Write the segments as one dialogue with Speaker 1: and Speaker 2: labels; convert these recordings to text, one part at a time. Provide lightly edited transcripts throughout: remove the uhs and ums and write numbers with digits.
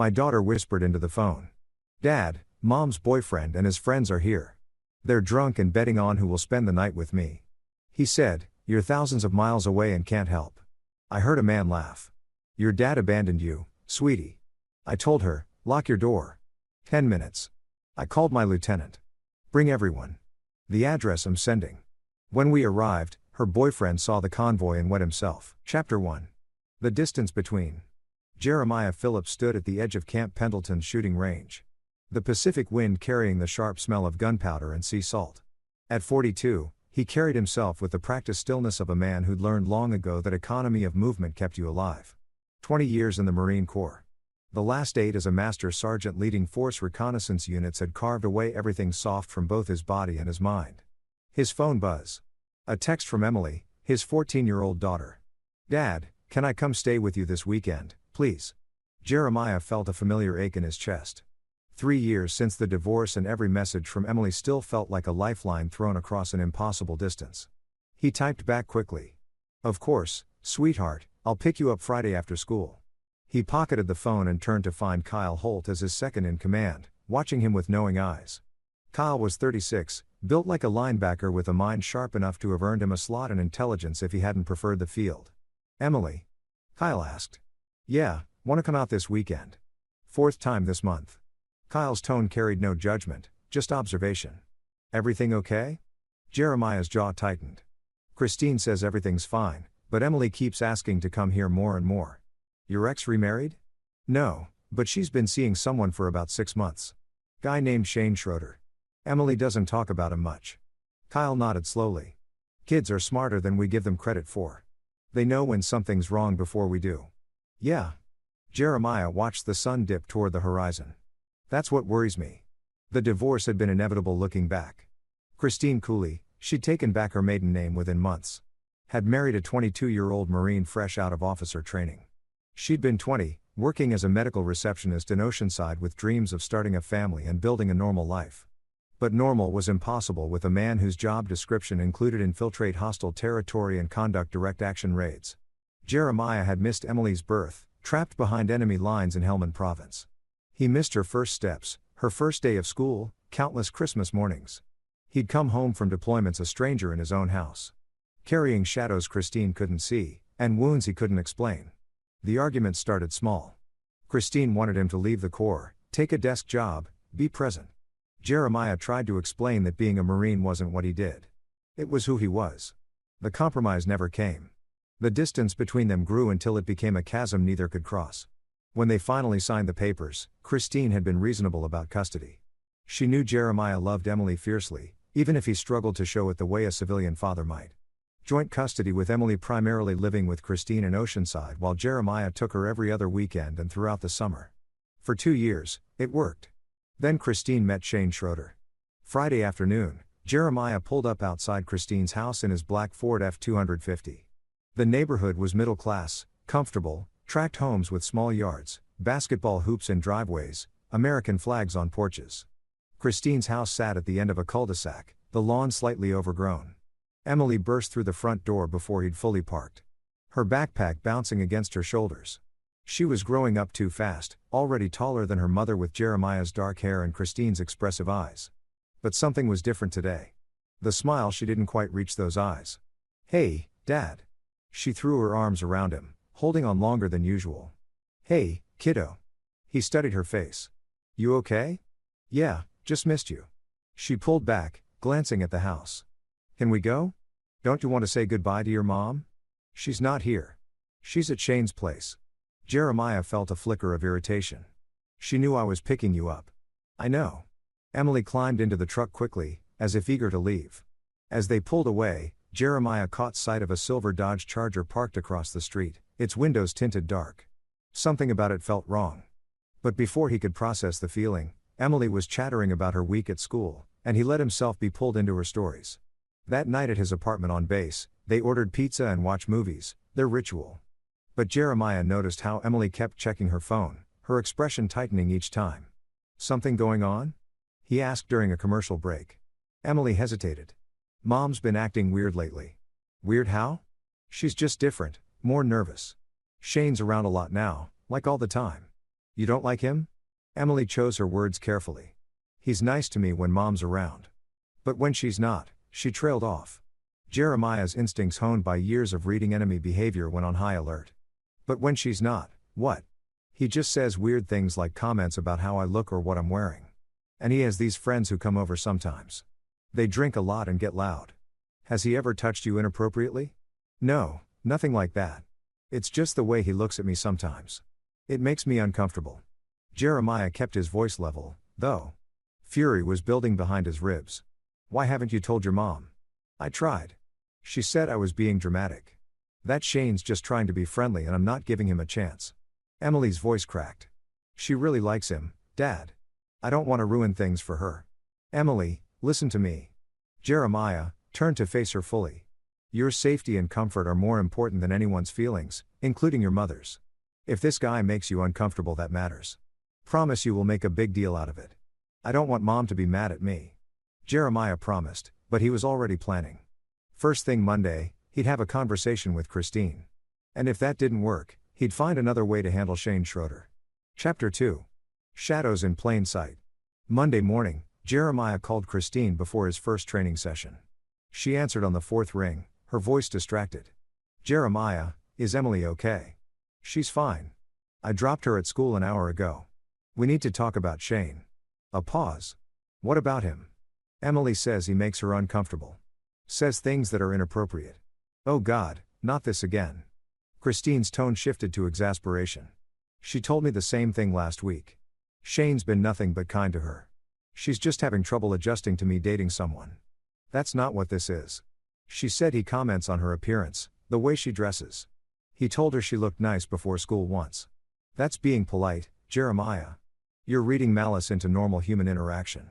Speaker 1: My daughter whispered into the phone. Dad, Mom's boyfriend and his friends are here. They're drunk and betting on who will spend the night with me. He said, "You're thousands of miles away and can't help." I heard a man laugh. "Your dad abandoned you, sweetie." I told her, "Lock your door." 10 minutes. I called my lieutenant. "Bring everyone. The address I'm sending." When we arrived, her boyfriend saw the convoy and wet himself. Chapter 1. The distance between. Jeremiah Phillips stood at the edge of Camp Pendleton's shooting range. The Pacific wind carrying the sharp smell of gunpowder and sea salt. At 42, he carried himself with the practiced stillness of a man who'd learned long ago that economy of movement kept you alive. 20 years in the Marine Corps. The last 8 as a master sergeant leading force reconnaissance units had carved away everything soft from both his body and his mind. His phone buzz. A text from Emily, his 14-year-old daughter. "Dad, can I come stay with you this weekend, please?" Jeremiah felt a familiar ache in his chest. 3 years since the divorce, and every message from Emily still felt like a lifeline thrown across an impossible distance. He typed back quickly. "Of course, sweetheart, I'll pick you up Friday after school." He pocketed the phone and turned to find Kyle Holt as his second in command, watching him with knowing eyes. Kyle was 36, built like a linebacker with a mind sharp enough to have earned him a slot in intelligence if he hadn't preferred the field. "Emily?" Kyle asked. "Yeah, want to come out this weekend. 4th time this month." Kyle's tone carried no judgment, just observation. "Everything okay?" Jeremiah's jaw tightened. "Christine says everything's fine, but Emily keeps asking to come here more and more." "Your ex remarried?" "No, but she's been seeing someone for about 6 months. Guy named Shane Schroeder. Emily doesn't talk about him much." Kyle nodded slowly. "Kids are smarter than we give them credit for. They know when something's wrong before we do." "Yeah." Jeremiah watched the sun dip toward the horizon. "That's what worries me." The divorce had been inevitable looking back. Christine Cooley, she'd taken back her maiden name within months. Had married a 22-year-old Marine fresh out of officer training. She'd been 20, working as a medical receptionist in Oceanside with dreams of starting a family and building a normal life. But normal was impossible with a man whose job description included infiltrate hostile territory and conduct direct action raids. Jeremiah had missed Emily's birth, trapped behind enemy lines in Helmand Province. He missed her first steps, her first day of school, countless Christmas mornings. He'd come home from deployments a stranger in his own house. Carrying shadows Christine couldn't see, and wounds he couldn't explain. The argument started small. Christine wanted him to leave the Corps, take a desk job, be present. Jeremiah tried to explain that being a Marine wasn't what he did. It was who he was. The compromise never came. The distance between them grew until it became a chasm neither could cross. When they finally signed the papers, Christine had been reasonable about custody. She knew Jeremiah loved Emily fiercely, even if he struggled to show it the way a civilian father might. Joint custody with Emily primarily living with Christine in Oceanside while Jeremiah took her every other weekend and throughout the summer. For 2 years, it worked. Then Christine met Shane Schroeder. Friday afternoon, Jeremiah pulled up outside Christine's house in his black Ford F-250. The neighborhood was middle class, comfortable, tract homes with small yards, basketball hoops in driveways, American flags on porches. Christine's house sat at the end of a cul-de-sac, the lawn slightly overgrown. Emily burst through the front door before he'd fully parked. Her backpack bouncing against her shoulders. She was growing up too fast, already taller than her mother with Jeremiah's dark hair and Christine's expressive eyes. But something was different today. The smile, she didn't quite reach those eyes. "Hey, Dad." She threw her arms around him, holding on longer than usual. "Hey, kiddo." He studied her face. "You okay?" "Yeah, just missed you." She pulled back, glancing at the house. "Can we go? Don't you want to say goodbye to your mom?" "She's not here. She's at Shane's place." Jeremiah felt a flicker of irritation. "She knew I was picking you up." "I know." Emily climbed into the truck quickly, as if eager to leave. As they pulled away, Jeremiah caught sight of a silver Dodge Charger parked across the street, its windows tinted dark. Something about it felt wrong. But before he could process the feeling, Emily was chattering about her week at school, and he let himself be pulled into her stories. That night at his apartment on base, they ordered pizza and watched movies, their ritual. But Jeremiah noticed how Emily kept checking her phone, her expression tightening each time. "Something going on?" he asked during a commercial break. Emily hesitated. "Mom's been acting weird lately." "Weird how?" "She's just different, more nervous. Shane's around a lot now, like all the time." You don't like him? Emily chose her words carefully. He's nice to me when mom's around. But when she's not, she trailed off. Jeremiah's instincts honed by years of reading enemy behavior went on high alert. But when she's not, what? He just says weird things like comments about how I look or what I'm wearing. And he has these friends who come over sometimes. They drink a lot and get loud. Has he ever touched you inappropriately? No, nothing like that. It's just the way he looks at me sometimes. It makes me uncomfortable. Jeremiah kept his voice level, though. Fury was building behind his ribs. Why haven't you told your mom? I tried. She said I was being dramatic. That Shane's just trying to be friendly and I'm not giving him a chance. Emily's voice cracked. She really likes him, Dad. I don't want to ruin things for her. Emily, listen to me. Jeremiah turned to face her fully. Your safety and comfort are more important than anyone's feelings, including your mother's. If this guy makes you uncomfortable, that matters. Promise you will make a big deal out of it. I don't want Mom to be mad at me. Jeremiah promised, but he was already planning. First thing Monday, he'd have a conversation with Christine. And if that didn't work, he'd find another way to handle Shane Schroeder. Chapter 2. Shadows in Plain Sight. Monday morning, Jeremiah called Christine before his first training session. She answered on the fourth ring, her voice distracted. Jeremiah, is Emily okay? She's fine. I dropped her at school an hour ago. We need to talk about Shane. A pause. What about him? Emily says he makes her uncomfortable. Says things that are inappropriate. Oh God, not this again. Christine's tone shifted to exasperation. She told me the same thing last week. Shane's been nothing but kind to her. She's just having trouble adjusting to me dating someone. That's not what this is. She said he comments on her appearance, the way she dresses. He told her she looked nice before school once. That's being polite, Jeremiah. You're reading malice into normal human interaction.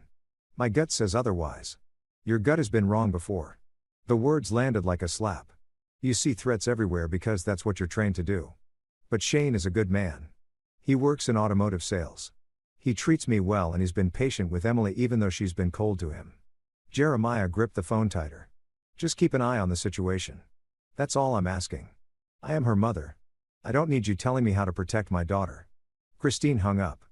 Speaker 1: My gut says otherwise. Your gut has been wrong before. The words landed like a slap. You see threats everywhere because that's what you're trained to do. But Shane is a good man. He works in automotive sales. He treats me well and he's been patient with Emily even though she's been cold to him. Jeremiah gripped the phone tighter. Just keep an eye on the situation. That's all I'm asking. I am her mother. I don't need you telling me how to protect my daughter. Christine hung up.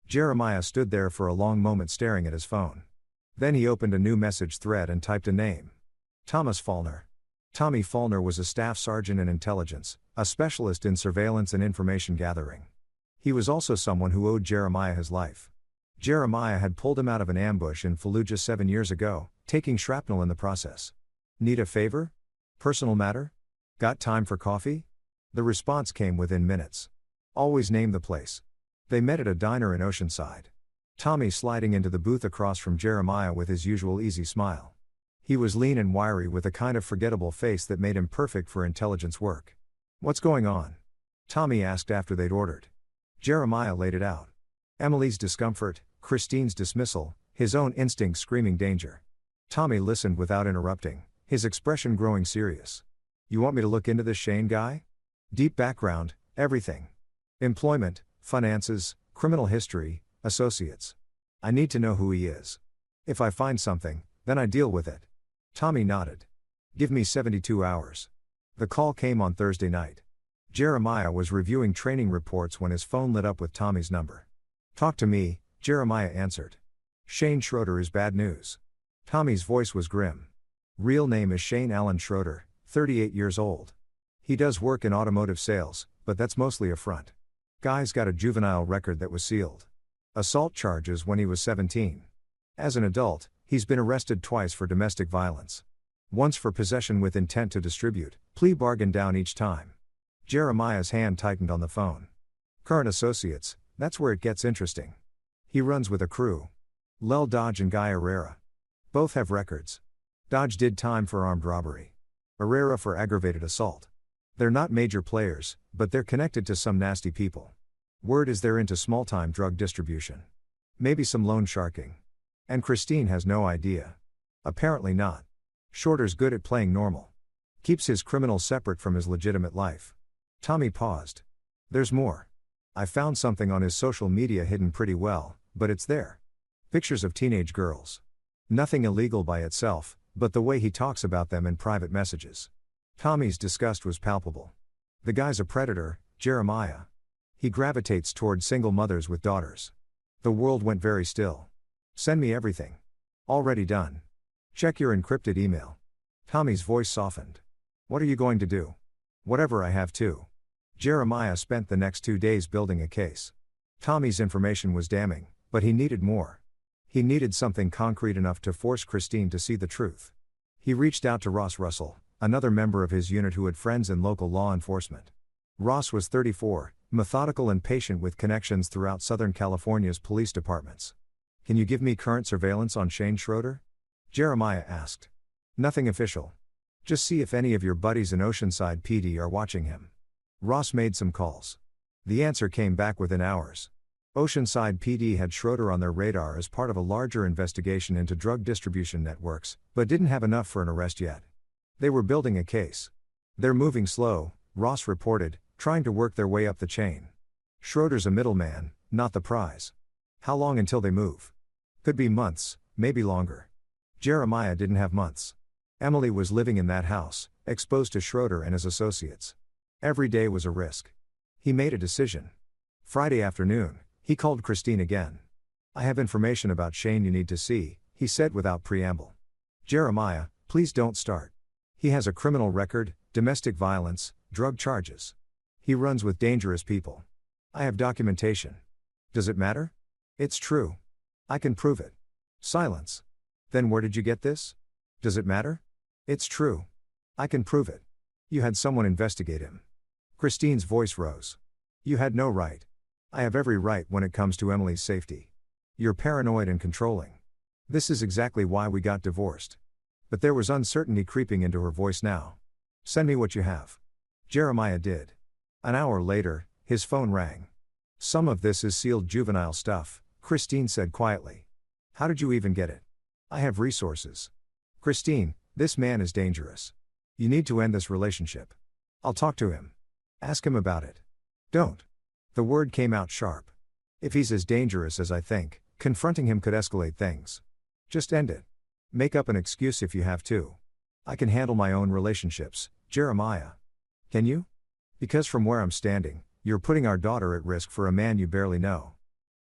Speaker 1: Jeremiah stood there for a long moment staring at his phone. Then he opened a new message thread and typed a name. Thomas Faulkner. Tommy Faulkner was a staff sergeant in intelligence, a specialist in surveillance and information gathering. He was also someone who owed Jeremiah his life. Jeremiah had pulled him out of an ambush in Fallujah 7 years ago, taking shrapnel in the process. Need a favor? Personal matter? Got time for coffee? The response came within minutes. Always name the place. They met at a diner in Oceanside. Tommy sliding into the booth across from Jeremiah with his usual easy smile. He was lean and wiry with a kind of forgettable face that made him perfect for intelligence work. What's going on? Tommy asked after they'd ordered. Jeremiah laid it out. Emily's discomfort, Christine's dismissal, his own instinct screaming danger. Tommy listened without interrupting, his expression growing serious. You want me to look into this Shane guy? Deep background, everything. Employment, finances, criminal history, associates. I need to know who he is. If I find something, then I deal with it. Tommy nodded. Give me 72 hours. The call came on Thursday night. Jeremiah was reviewing training reports when his phone lit up with Tommy's number. Talk to me, Jeremiah answered. Shane Schroeder is bad news. Tommy's voice was grim. Real name is Shane Allen Schroeder, 38 years old. He does work in automotive sales, but that's mostly a front. Guy's got a juvenile record that was sealed. Assault charges when he was 17. As an adult, he's been arrested twice for domestic violence. Once for possession with intent to distribute, plea bargained down each time. Jeremiah's hand tightened on the phone. Current associates, that's where it gets interesting. He runs with a crew. Lel Dodge and Guy Herrera. Both have records. Dodge did time for armed robbery. Herrera for aggravated assault. They're not major players, but they're connected to some nasty people. Word is they're into small-time drug distribution. Maybe some loan sharking. And Christine has no idea. Apparently not. Schroeder's good at playing normal. Keeps his criminal separate from his legitimate life. Tommy paused. There's more. I found something on his social media hidden pretty well, but it's there. Pictures of teenage girls. Nothing illegal by itself, but the way he talks about them in private messages. Tommy's disgust was palpable. The guy's a predator, Jeremiah. He gravitates toward single mothers with daughters. The world went very still. Send me everything. Already done. Check your encrypted email. Tommy's voice softened. What are you going to do? Whatever I have to. Jeremiah spent the next 2 days building a case. Tommy's information was damning, but he needed more. He needed something concrete enough to force Christine to see the truth. He reached out to Ross Russell, another member of his unit who had friends in local law enforcement. Ross was 34, methodical and patient with connections throughout Southern California's police departments. Can you give me current surveillance on Shane Schroeder? Jeremiah asked. Nothing official. Just see if any of your buddies in Oceanside PD are watching him. Ross made some calls. The answer came back within hours. Oceanside PD had Schroeder on their radar as part of a larger investigation into drug distribution networks, but didn't have enough for an arrest yet. They were building a case. They're moving slow, Ross reported, trying to work their way up the chain. Schroeder's a middleman, not the prize. How long until they move? Could be months, maybe longer. Jeremiah didn't have months. Emily was living in that house, exposed to Schroeder and his associates. Every day was a risk. He made a decision. Friday afternoon, he called Christine again. I have information about Shane you need to see, he said without preamble. Jeremiah, please don't start. He has a criminal record, domestic violence, drug charges. He runs with dangerous people. I have documentation. Does it matter? It's true. I can prove it. Silence. Then where did you get this? Does it matter? It's true. I can prove it. You had someone investigate him. Christine's voice rose. You had no right. I have every right when it comes to Emily's safety. You're paranoid and controlling. This is exactly why we got divorced. But there was uncertainty creeping into her voice now. Send me what you have. Jeremiah did. An hour later, his phone rang. Some of this is sealed juvenile stuff, Christine said quietly. How did you even get it? I have resources. Christine, this man is dangerous. You need to end this relationship. I'll talk to him. Ask him about it. Don't. The word came out sharp. If he's as dangerous as I think, confronting him could escalate things. Just end it. Make up an excuse if you have to. I can handle my own relationships, Jeremiah. Can you? Because from where I'm standing, you're putting our daughter at risk for a man you barely know.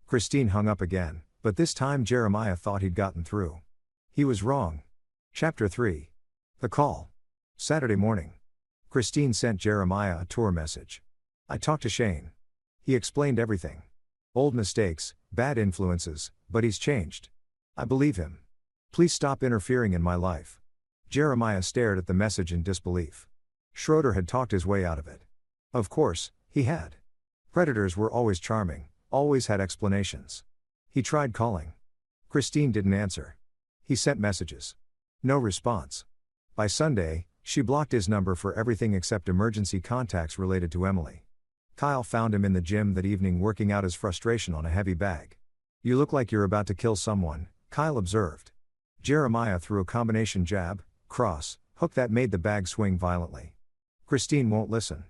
Speaker 1: Christine hung up again, but this time Jeremiah thought he'd gotten through. He was wrong. Chapter 3. The call. Saturday morning. Christine sent Jeremiah a tour message. I talked to Shane. He explained everything. Old mistakes, bad influences, but he's changed. I believe him. Please stop interfering in my life. Jeremiah stared at the message in disbelief. Schroeder had talked his way out of it. Of course, he had. Predators were always charming, always had explanations. He tried calling. Christine didn't answer. He sent messages. No response. By Sunday, she blocked his number for everything except emergency contacts related to Emily. Kyle found him in the gym that evening working out his frustration on a heavy bag. You look like you're about to kill someone, Kyle observed. Jeremiah threw a combination jab, cross, hook that made the bag swing violently. Christine won't listen.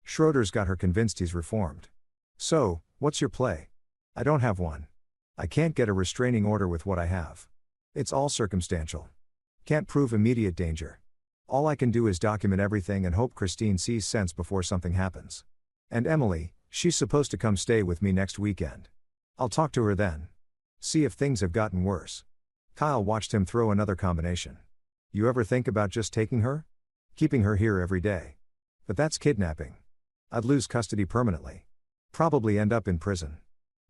Speaker 1: Schroeder's got her convinced he's reformed. So, what's your play? I don't have one. I can't get a restraining order with what I have. It's all circumstantial. Can't prove immediate danger. All I can do is document everything and hope Christine sees sense before something happens. And Emily, she's supposed to come stay with me next weekend. I'll talk to her then. See if things have gotten worse. Kyle watched him throw another combination. You ever think about just taking her? Keeping her here every day. But that's kidnapping. I'd lose custody permanently. Probably end up in prison.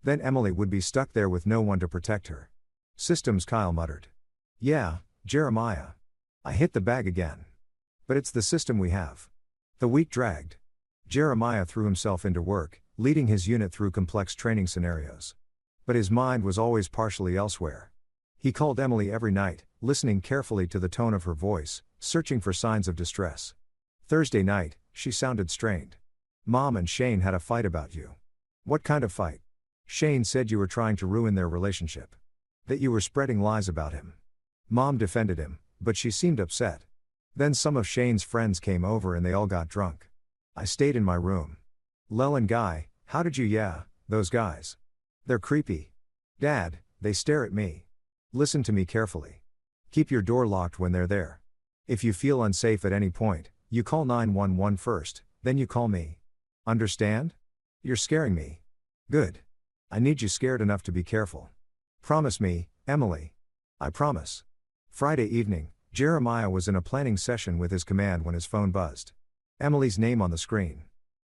Speaker 1: Then Emily would be stuck there with no one to protect her. Systems, Kyle muttered. Yeah, Jeremiah. I hit the bag again. But it's the system we have. The week dragged. Jeremiah threw himself into work, leading his unit through complex training scenarios. But his mind was always partially elsewhere. He called Emily every night, listening carefully to the tone of her voice, searching for signs of distress. Thursday night, she sounded strained. Mom and Shane had a fight about you. What kind of fight? Shane said you were trying to ruin their relationship. That you were spreading lies about him. Mom defended him, but she seemed upset. Then some of Shane's friends came over and they all got drunk. I stayed in my room. Lel and Guy, how did you? Yeah, those guys. They're creepy. Dad, they stare at me. Listen to me carefully. Keep your door locked when they're there. If you feel unsafe at any point, you call 911 first, then you call me. Understand? You're scaring me. Good. I need you scared enough to be careful. Promise me, Emily. I promise. Friday evening, Jeremiah was in a planning session with his command when his phone buzzed. Emily's name on the screen.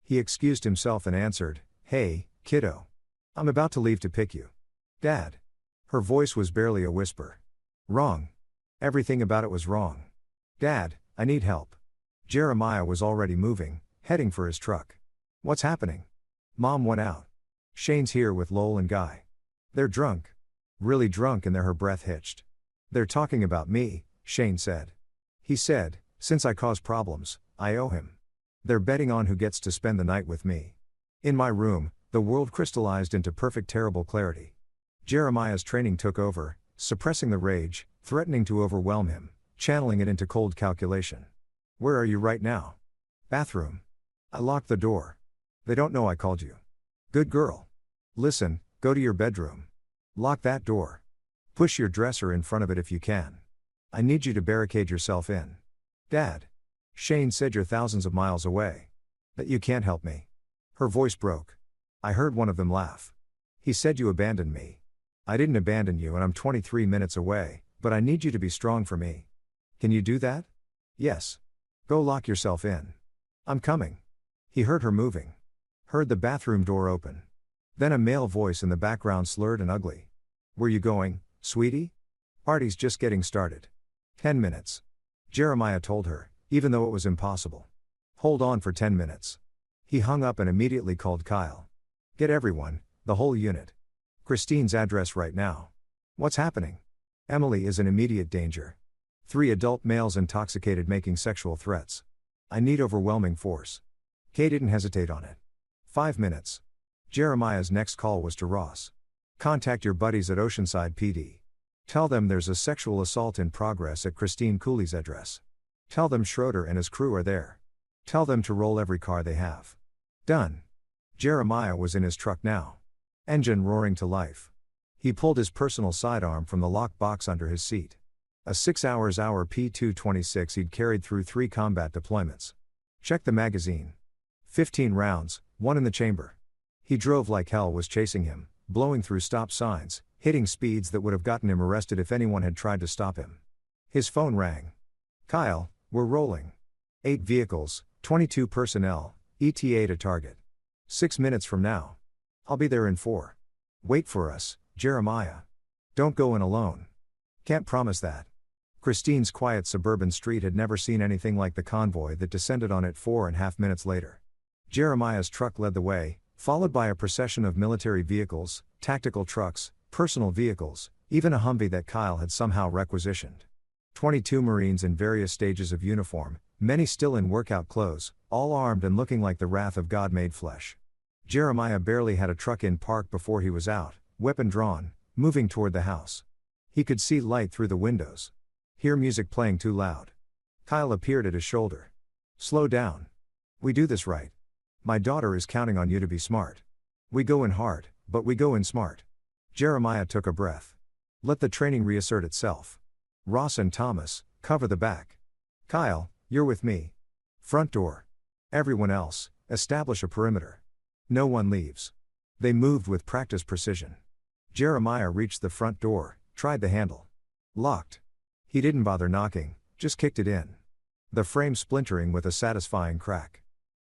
Speaker 1: He excused himself and answered, "Hey, kiddo. I'm about to leave to pick you." "Dad." Her voice was barely a whisper. "Wrong. Everything about it was wrong. Dad, I need help." Jeremiah was already moving, heading for his truck. "What's happening?" "Mom went out. Shane's here with Lowell and Guy. They're drunk. Really drunk," and there her breath hitched. "They're talking about me," Shane said. He said, "Since I caused problems, I owe him. They're betting on who gets to spend the night with me." In my room, the world crystallized into perfect terrible clarity. Jeremiah's training took over, suppressing the rage, threatening to overwhelm him, channeling it into cold calculation. "Where are you right now?" "Bathroom. I locked the door. They don't know I called you." "Good girl. Listen, go to your bedroom. Lock that door. Push your dresser in front of it if you can. I need you to barricade yourself in." "Dad. Shane said you're thousands of miles away. That you can't help me." Her voice broke. "I heard one of them laugh. He said you abandoned me. I didn't abandon you and I'm 23 minutes away, but I need you to be strong for me. Can you do that?" "Yes. Go lock yourself in." "I'm coming." He heard her moving. Heard the bathroom door open. Then a male voice in the background, slurred and ugly. "Where you going, sweetie?" "Party's just getting started." 10 minutes. Jeremiah told her, even though it was impossible. "Hold on for 10 minutes. He hung up and immediately called Kyle. "Get everyone, the whole unit. Christine's address right now." "What's happening?" "Emily is in immediate danger. 3 adult males intoxicated making sexual threats. I need overwhelming force." Kay didn't hesitate on it. 5 minutes. Jeremiah's next call was to Ross. "Contact your buddies at Oceanside PD. Tell them there's a sexual assault in progress at Christine Cooley's address. Tell them Schroeder and his crew are there. Tell them to roll every car they have." Done. Jeremiah was in his truck now. Engine roaring to life. He pulled his personal sidearm from the lock box under his seat. A 6-hour P226 he'd carried through 3 combat deployments. Check the magazine. 15 rounds, 1 in the chamber. He drove like hell, was chasing him, blowing through stop signs, hitting speeds that would have gotten him arrested if anyone had tried to stop him. His phone rang. "Kyle, we're rolling. 8 vehicles, 22 personnel, ETA to target. 6 minutes from now. I'll be there in 4. Wait for us, Jeremiah. Don't go in alone." "Can't promise that." Christine's quiet suburban street had never seen anything like the convoy that descended on it 4.5 minutes later. Jeremiah's truck led the way, followed by a procession of military vehicles, tactical trucks, personal vehicles, even a Humvee that Kyle had somehow requisitioned. 22 Marines in various stages of uniform, many still in workout clothes, all armed and looking like the wrath of God made flesh. Jeremiah barely had a truck in park before he was out, weapon drawn, moving toward the house. He could see light through the windows. Hear music playing too loud. Kyle appeared at his shoulder. "Slow down. We do this right. My daughter is counting on you to be smart. We go in hard, but we go in smart." Jeremiah took a breath. "Let the training reassert itself. Ross and Thomas, cover the back. Kyle, you're with me. Front door. Everyone else, establish a perimeter. No one leaves." They moved with practiced precision. Jeremiah reached the front door, tried the handle. Locked. He didn't bother knocking, just kicked it in. The frame splintering with a satisfying crack.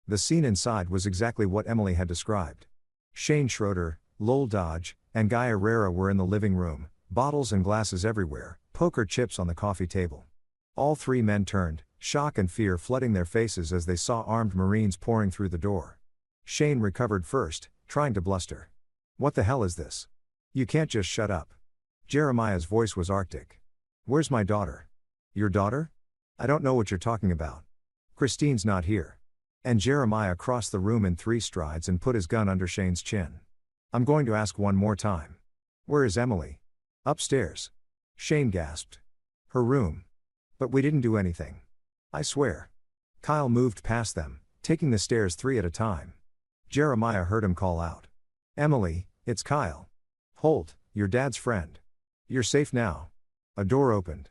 Speaker 1: The scene inside was exactly what Emily had described. Shane Schroeder, Lowell Dodge, and Guy Herrera were in the living room, bottles and glasses everywhere, poker chips on the coffee table. All 3 men turned, shock and fear flooding their faces as they saw armed Marines pouring through the door. Shane recovered first, trying to bluster. "What the hell is this? You can't just shut up." Jeremiah's voice was arctic. "Where's my daughter?" "Your daughter? I don't know what you're talking about. Christine's not here." And Jeremiah crossed the room in 3 strides and put his gun under Shane's chin. "I'm going to ask one more time. Where is Emily?" "Upstairs." Shane gasped. "Her room. But we didn't do anything. I swear." Kyle moved past them, taking the stairs 3 at a time. Jeremiah heard him call out. "Emily, it's Kyle. Holt, your dad's friend. You're safe now." A door opened.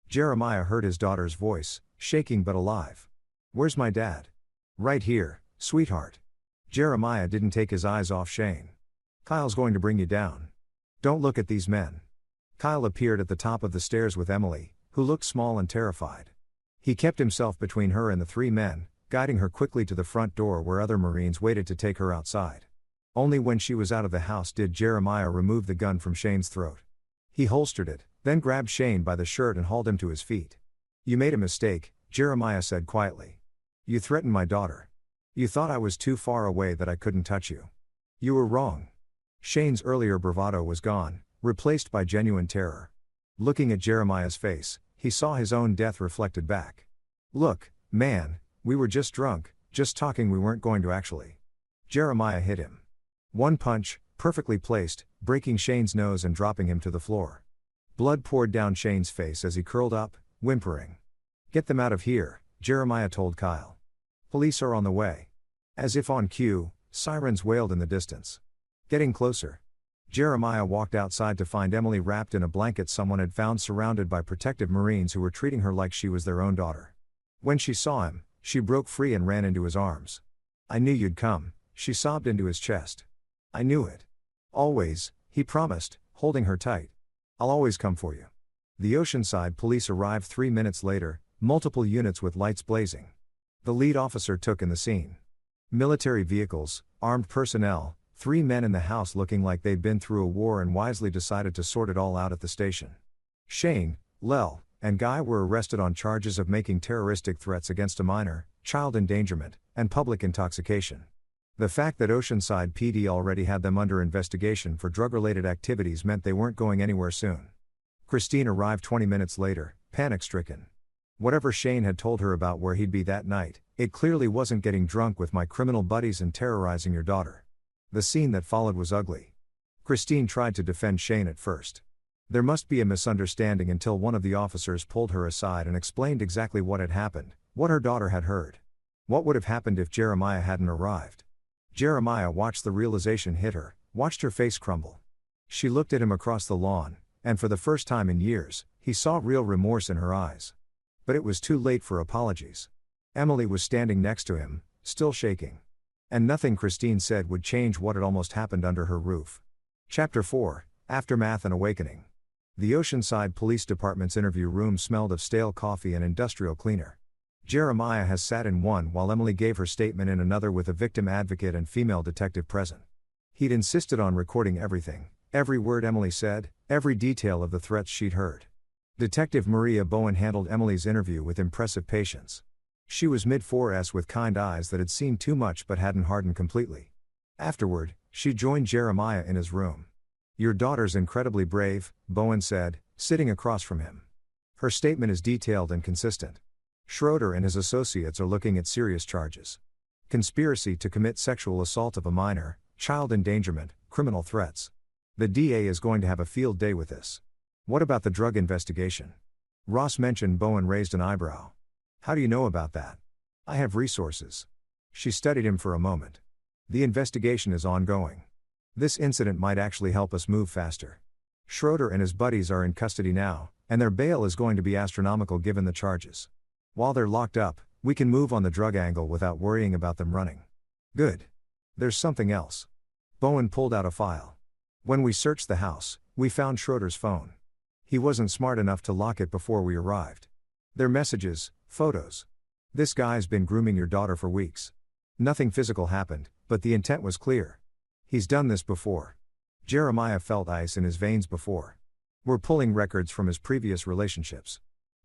Speaker 1: Jeremiah heard his daughter's voice, shaking but alive. "Where's my dad?" "Right here, sweetheart. Jeremiah didn't take his eyes off Shane. Kyle's going to bring you down. Don't look at these men. Kyle appeared at the top of the stairs with Emily, who looked small and terrified. He kept himself between her and the three men, guiding her quickly to the front door where other Marines waited to take her outside. Only when she was out of the house did Jeremiah remove the gun from Shane's throat. He holstered it, then grabbed Shane by the shirt and hauled him to his feet. You made a mistake, Jeremiah said quietly. You threatened my daughter. You thought I was too far away that I couldn't touch you. You were wrong. Shane's earlier bravado was gone, replaced by genuine terror. Looking at Jeremiah's face, he saw his own death reflected back. Look, man, we were just drunk, just talking, we weren't going to actually. Jeremiah hit him. One punch, perfectly placed, breaking Shane's nose and dropping him to the floor. Blood poured down Shane's face as he curled up, whimpering. Get them out of here, Jeremiah told Kyle. Police are on the way. As if on cue, sirens wailed in the distance. Getting closer. Jeremiah walked outside to find Emily wrapped in a blanket someone had found, surrounded by protective Marines who were treating her like she was their own daughter. When she saw him, she broke free and ran into his arms. I knew you'd come, she sobbed into his chest. I knew it. Always, he promised, holding her tight. I'll always come for you. The Oceanside police arrived 3 minutes later, multiple units with lights blazing. The lead officer took in the scene. Military vehicles, armed personnel, 3 men in the house looking like they'd been through a war and wisely decided to sort it all out at the station. Shane, Lel, and Guy were arrested on charges of making terroristic threats against a minor, child endangerment, and public intoxication. The fact that Oceanside PD already had them under investigation for drug-related activities meant they weren't going anywhere soon. Christine arrived 20 minutes later, panic-stricken. Whatever Shane had told her about where he'd be that night, it clearly wasn't getting drunk with my criminal buddies and terrorizing your daughter. The scene that followed was ugly. Christine tried to defend Shane at first. There must be a misunderstanding until one of the officers pulled her aside and explained exactly what had happened, what her daughter had heard. What would have happened if Jeremiah hadn't arrived? Jeremiah watched the realization hit her, watched her face crumble. She looked at him across the lawn, and for the first time in years, he saw real remorse in her eyes. But it was too late for apologies. Emily was standing next to him, still shaking. And nothing Christine said would change what had almost happened under her roof. Chapter 4, Aftermath and Awakening. The Oceanside Police Department's interview room smelled of stale coffee and industrial cleaner. Jeremiah has sat in one while Emily gave her statement in another with a victim advocate and female detective present. He'd insisted on recording everything, every word Emily said, every detail of the threats she'd heard. Detective Maria Bowen handled Emily's interview with impressive patience. She was mid-40s with kind eyes that had seen too much but hadn't hardened completely. Afterward, she joined Jeremiah in his room. Your daughter's incredibly brave, Bowen said, sitting across from him. Her statement is detailed and consistent. Schroeder and his associates are looking at serious charges. Conspiracy to commit sexual assault of a minor, child endangerment, criminal threats. The DA is going to have a field day with this. What about the drug investigation? Ross mentioned. Bowen raised an eyebrow. How do you know about that? I have resources. She studied him for a moment. The investigation is ongoing. This incident might actually help us move faster. Schroeder and his buddies are in custody now, and their bail is going to be astronomical given the charges. While they're locked up, we can move on the drug angle without worrying about them running. Good. There's something else. Bowen pulled out a file. When we searched the house, we found Schroeder's phone. He wasn't smart enough to lock it before we arrived. Their messages, photos. This guy's been grooming your daughter for weeks. Nothing physical happened, but the intent was clear. He's done this before. Jeremiah felt ice in his veins before. We're pulling records from his previous relationships.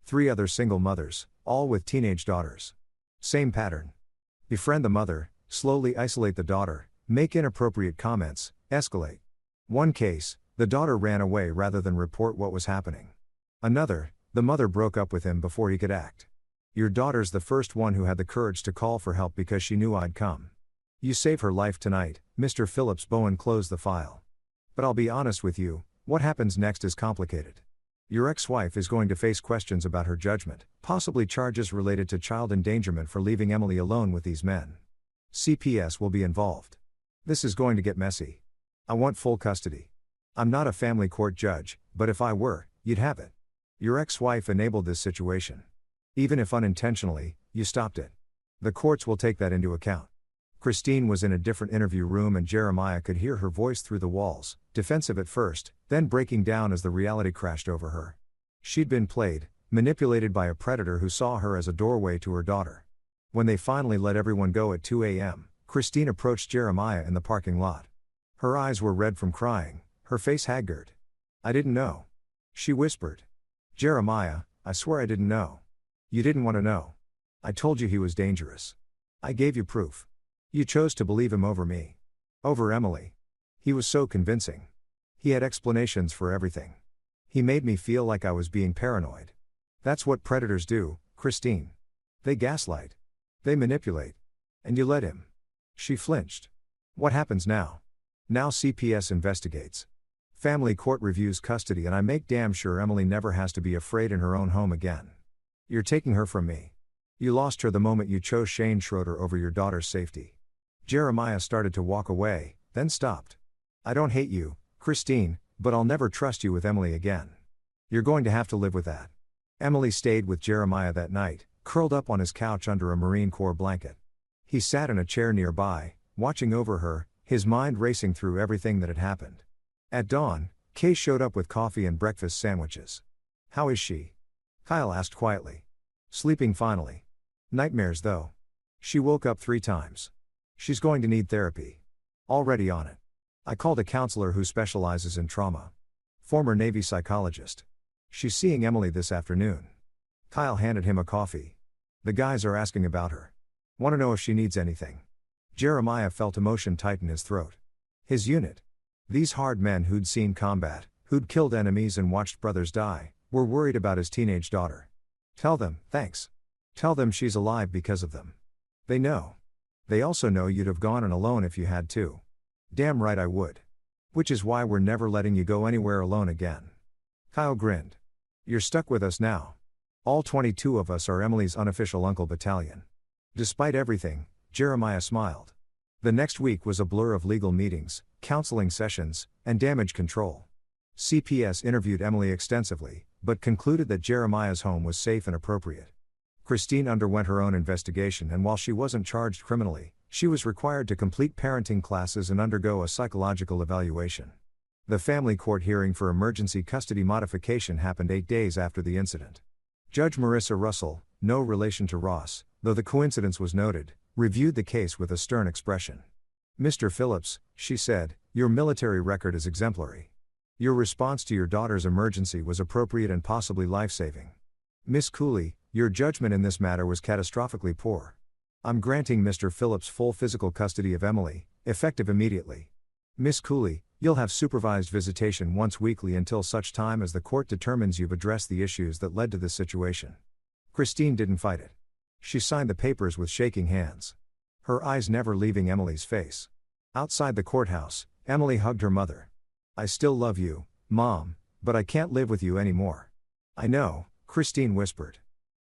Speaker 1: 3 other single mothers, all with teenage daughters. Same pattern. Befriend the mother, slowly isolate the daughter, make inappropriate comments, escalate. One case, the daughter ran away rather than report what was happening. Another, the mother broke up with him before he could act. Your daughter's the first one who had the courage to call for help because she knew I'd come. You save her life tonight, Mr. Phillips. Bowen closed the file. But I'll be honest with you, what happens next is complicated. Your ex-wife is going to face questions about her judgment, possibly charges related to child endangerment for leaving Emily alone with these men. CPS will be involved. This is going to get messy. I want full custody. I'm not a family court judge, but if I were, you'd have it. Your ex-wife enabled this situation. Even if unintentionally, you stopped it. The courts will take that into account. Christine was in a different interview room and Jeremiah could hear her voice through the walls, defensive at first, then breaking down as the reality crashed over her. She'd been played, manipulated by a predator who saw her as a doorway to her daughter. When they finally let everyone go at 2 a.m., Christine approached Jeremiah in the parking lot. Her eyes were red from crying, her face haggard. "I didn't know," she whispered. "Jeremiah, I swear I didn't know. You didn't want to know. I told you he was dangerous. I gave you proof. You chose to believe him over me. Over Emily. He was so convincing. He had explanations for everything. He made me feel like I was being paranoid. That's what predators do, Christine. They gaslight. They manipulate. And you let him." She flinched. "What happens now?" "Now CPS investigates. Family court reviews custody and I make damn sure Emily never has to be afraid in her own home again. You're taking her from me. You lost her the moment you chose Shane Schroeder over your daughter's safety." Jeremiah started to walk away, then stopped. "I don't hate you, Christine, but I'll never trust you with Emily again. You're going to have to live with that." Emily stayed with Jeremiah that night, curled up on his couch under a Marine Corps blanket. He sat in a chair nearby, watching over her, his mind racing through everything that had happened. At dawn, Kay showed up with coffee and breakfast sandwiches. "How is she?" Kyle asked quietly. "Sleeping finally. Nightmares though. She woke up 3 times. She's going to need therapy. Already on it. I called a counselor who specializes in trauma. Former Navy psychologist. She's seeing Emily this afternoon." Kyle handed him a coffee. "The guys are asking about her. Want to know if she needs anything." Jeremiah felt emotion tighten his throat. His unit. These hard men who'd seen combat, who'd killed enemies and watched brothers die, were worried about his teenage daughter. "Tell them, thanks. Tell them she's alive because of them. They know. They also know you'd have gone in alone if you had to." "Damn right I would. Which is why we're never letting you go anywhere alone again." Kyle grinned. "You're stuck with us now. All 22 of us are Emily's unofficial uncle battalion." Despite everything, Jeremiah smiled. The next week was a blur of legal meetings, counseling sessions, and damage control. CPS interviewed Emily extensively, but concluded that Jeremiah's home was safe and appropriate. Christine underwent her own investigation and while she wasn't charged criminally, she was required to complete parenting classes and undergo a psychological evaluation. The family court hearing for emergency custody modification happened 8 days after the incident. Judge Marissa Russell, no relation to Ross, though the coincidence was noted, reviewed the case with a stern expression. "Mr. Phillips," she said, "your military record is exemplary. Your response to your daughter's emergency was appropriate and possibly life-saving. Miss Cooley, your judgment in this matter was catastrophically poor. I'm granting Mr. Phillips full physical custody of Emily, effective immediately. Miss Cooley, you'll have supervised visitation once weekly until such time as the court determines you've addressed the issues that led to this situation." Christine didn't fight it. She signed the papers with shaking hands. Her eyes never leaving Emily's face. Outside the courthouse, Emily hugged her mother. "I still love you, Mom, but I can't live with you anymore." "I know," Christine whispered.